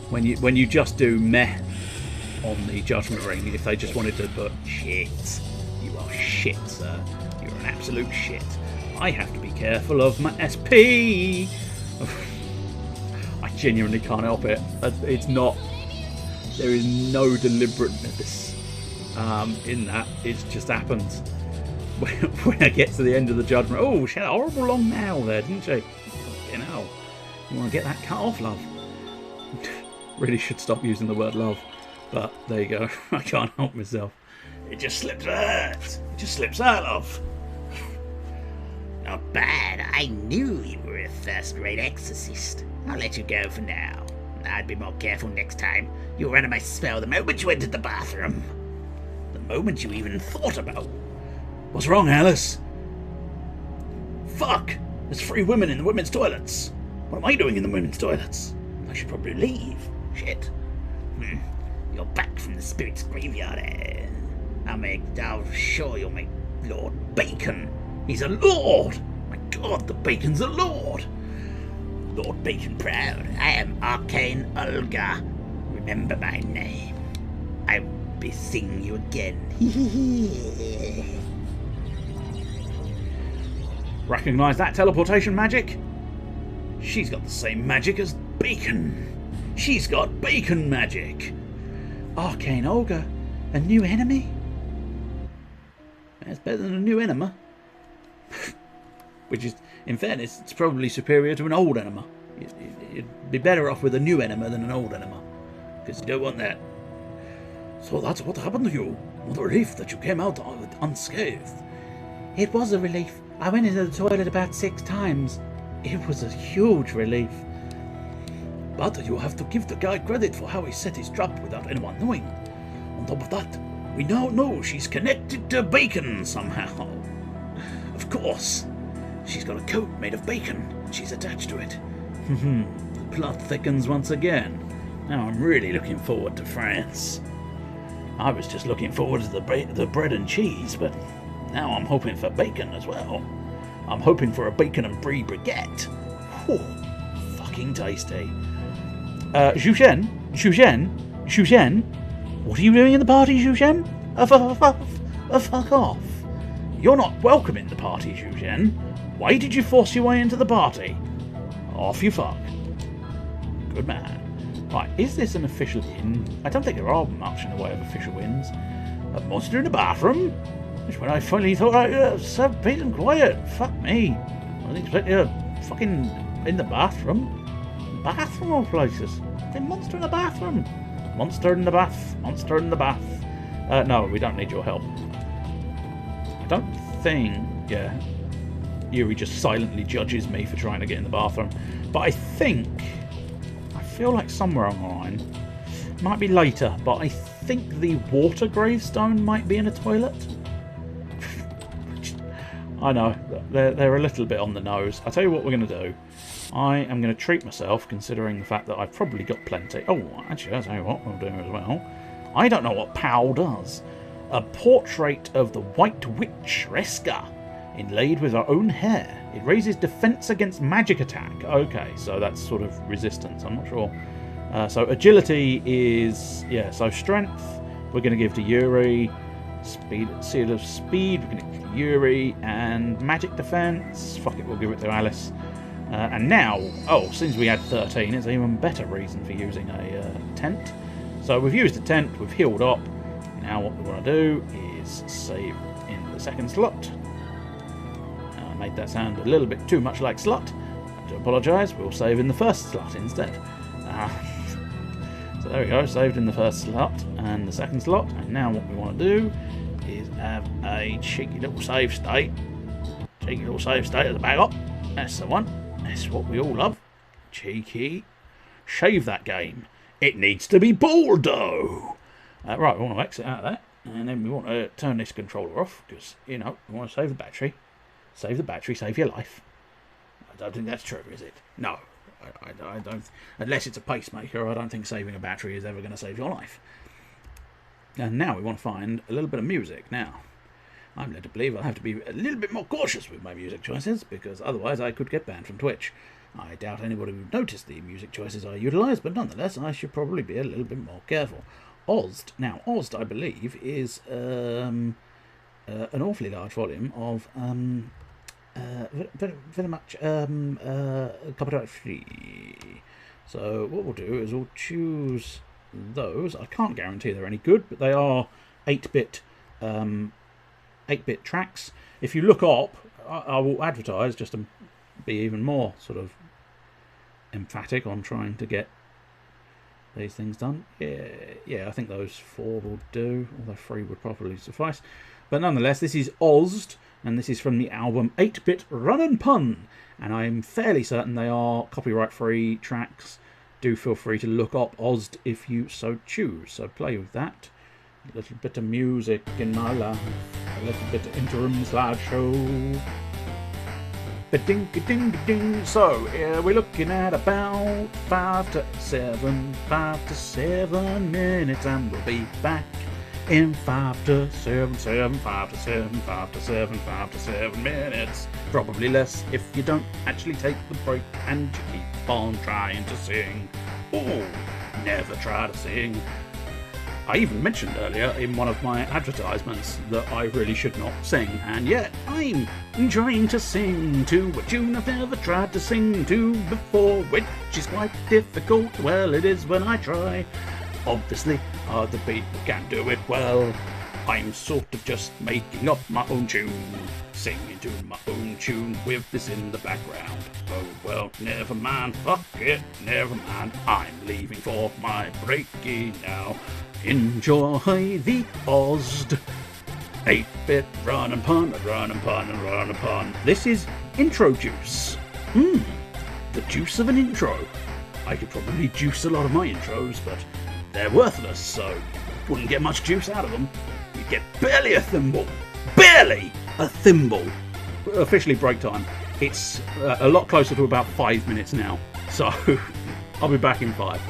When you just do meh on the judgment ring, if they just wanted to put shit. You are shit, sir. You're an absolute shit. I have to be careful of my SP. I genuinely can't help it. It's not. There is no deliberateness in that. It just happens. When I get to the end of the judgment, oh, she had a horrible long nail there, didn't she? You know, you want to get that cut off, love. Really should stop using the word love, but there you go. I can't help myself. It just slips out. It just slips out, love. Not bad. I knew you were a first-rate exorcist. I'll let you go for now. I'd be more careful next time. You were under my spell the moment you entered the bathroom. The moment you even thought about. What's wrong, Alice? Fuck! There's 3 women in the women's toilets. What am I doing in the women's toilets? I should probably leave. Shit. You're back from the spirit's graveyard, eh? I'll sure you'll make Lord Bacon. He's a lord! My god, the Bacon's a lord! Lord Bacon proud. I am Arcane Olga. Remember my name. I will be seeing you again. Recognise that teleportation magic? She's got the same magic as Bacon. She's got Bacon magic. Arcane Olga, a new enemy? That's better than a new enema. Which is, in fairness, it's probably superior to an old enema. You'd be better off with a new enema than an old enema, because you don't want that. So that's what happened to you. What a relief that you came out of it unscathed. It was a relief. I went into the toilet about 6 times. It was a huge relief. But you have to give the guy credit for how he set his trap without anyone knowing. On top of that, we now know she's connected to Bacon somehow. Of course. She's got a coat made of bacon, and she's attached to it. The plot thickens once again. Now I'm really looking forward to France. I was just looking forward to the bread and cheese, but now I'm hoping for bacon as well. I'm hoping for a bacon and brie baguette. Whew, fucking tasty. Zhuzhen? What are you doing in the party, Zhuzhen? Fuck off. You're not welcome in the party, Zhuzhen. Why did you force your way into the party? Off you fuck. Good man. Right, is this an official inn? I don't think there are much in the way of official inns. A monster in the bathroom? It's when I finally thought I served peace and quiet. Fuck me. I didn't expect you fucking in the bathroom. Bathroom of places. The monster in the bathroom. Monster in the bath. Monster in the bath. No, we don't need your help. I don't think... Yeah. Yuri just silently judges me for trying to get in the bathroom. But I feel like somewhere along the line, might be later, but I think the water gravestone might be in a toilet. I know, they're a little bit on the nose. I'll tell you what we're going to do. I am going to treat myself, considering the fact that I've probably got plenty. Oh, actually, I'll tell you what we'll do as well. I don't know what POW does. A portrait of the White Witch, Reska. inlaid with our own hair. It raises defense against magic attack. Okay, so that's sort of resistance. I'm not sure. So agility is, yeah, so strength we're going to give to Yuri. Speed, seal of speed, we're going to give to Yuri. And magic defense, fuck it, we'll give it to Alice. And now, since we had 13, it's an even better reason for using a tent. So we've used a tent, we've healed up. Now what we want to do is save in the second slot. I made that sound a little bit too much like slot. I do apologise, we'll save in the first slot instead. So there we go, saved in the first slot and the second slot. And now what we want to do is have a cheeky little save state. Cheeky little save state at the back up. That's the one. That's what we all love. Cheeky. Save that game. It needs to be Baldo. Right, we want to exit out of that. And then we want to turn this controller off. Because, you know, we want to save the battery. Save the battery, save your life. I don't think that's true, is it? No. I don't. Unless it's a pacemaker, I don't think saving a battery is ever going to save your life. And now we want to find a little bit of music. Now, I'm led to believe I'll have to be a little bit more cautious with my music choices, because otherwise I could get banned from Twitch. I doubt anybody would notice the music choices I utilise, but nonetheless I should probably be a little bit more careful. Ozd. Now, Ozd, I believe, is an awfully large volume of very much copyright free. So what we'll do is we'll choose those. I can't guarantee they're any good, but they are 8-bit 8-bit tracks. If you look up, I will advertise just to be even more sort of emphatic on trying to get these things done. Yeah, I think those 4 will do, although 3 would probably suffice. But nonetheless, this is Ozd, and this is from the album 8-Bit Run and Pun, and I'm fairly certain they are copyright-free tracks. Do feel free to look up Ozd if you so choose. So play with that. A little bit of music in my life, a little bit of interim slideshow. Ba-ding-a-ding-a-ding. So we're looking at about 5 to 7 minutes, and we'll be back in 5 to 7 minutes. Probably less if you don't actually take the break and you keep on trying to sing. Oh, never try to sing. I even mentioned earlier in one of my advertisements that I really should not sing, and yet I'm trying to sing to a tune I've never tried to sing to before, which is quite difficult. Well, it is when I try. Obviously, other people can do it well. I'm sort of just making up my own tune, singing to my own tune with this in the background. Oh well, never mind, fuck it, never mind. I'm leaving for my breaky now. Enjoy the Ozd 8-bit run and pun, run and pun, and run and pun. This is intro juice. The juice of an intro. I could probably juice a lot of my intros, but they're worthless, so wouldn't get much juice out of them. You get barely a thimble. Barely a thimble. Officially break time. It's a lot closer to about 5 minutes now. So I'll be back in 5.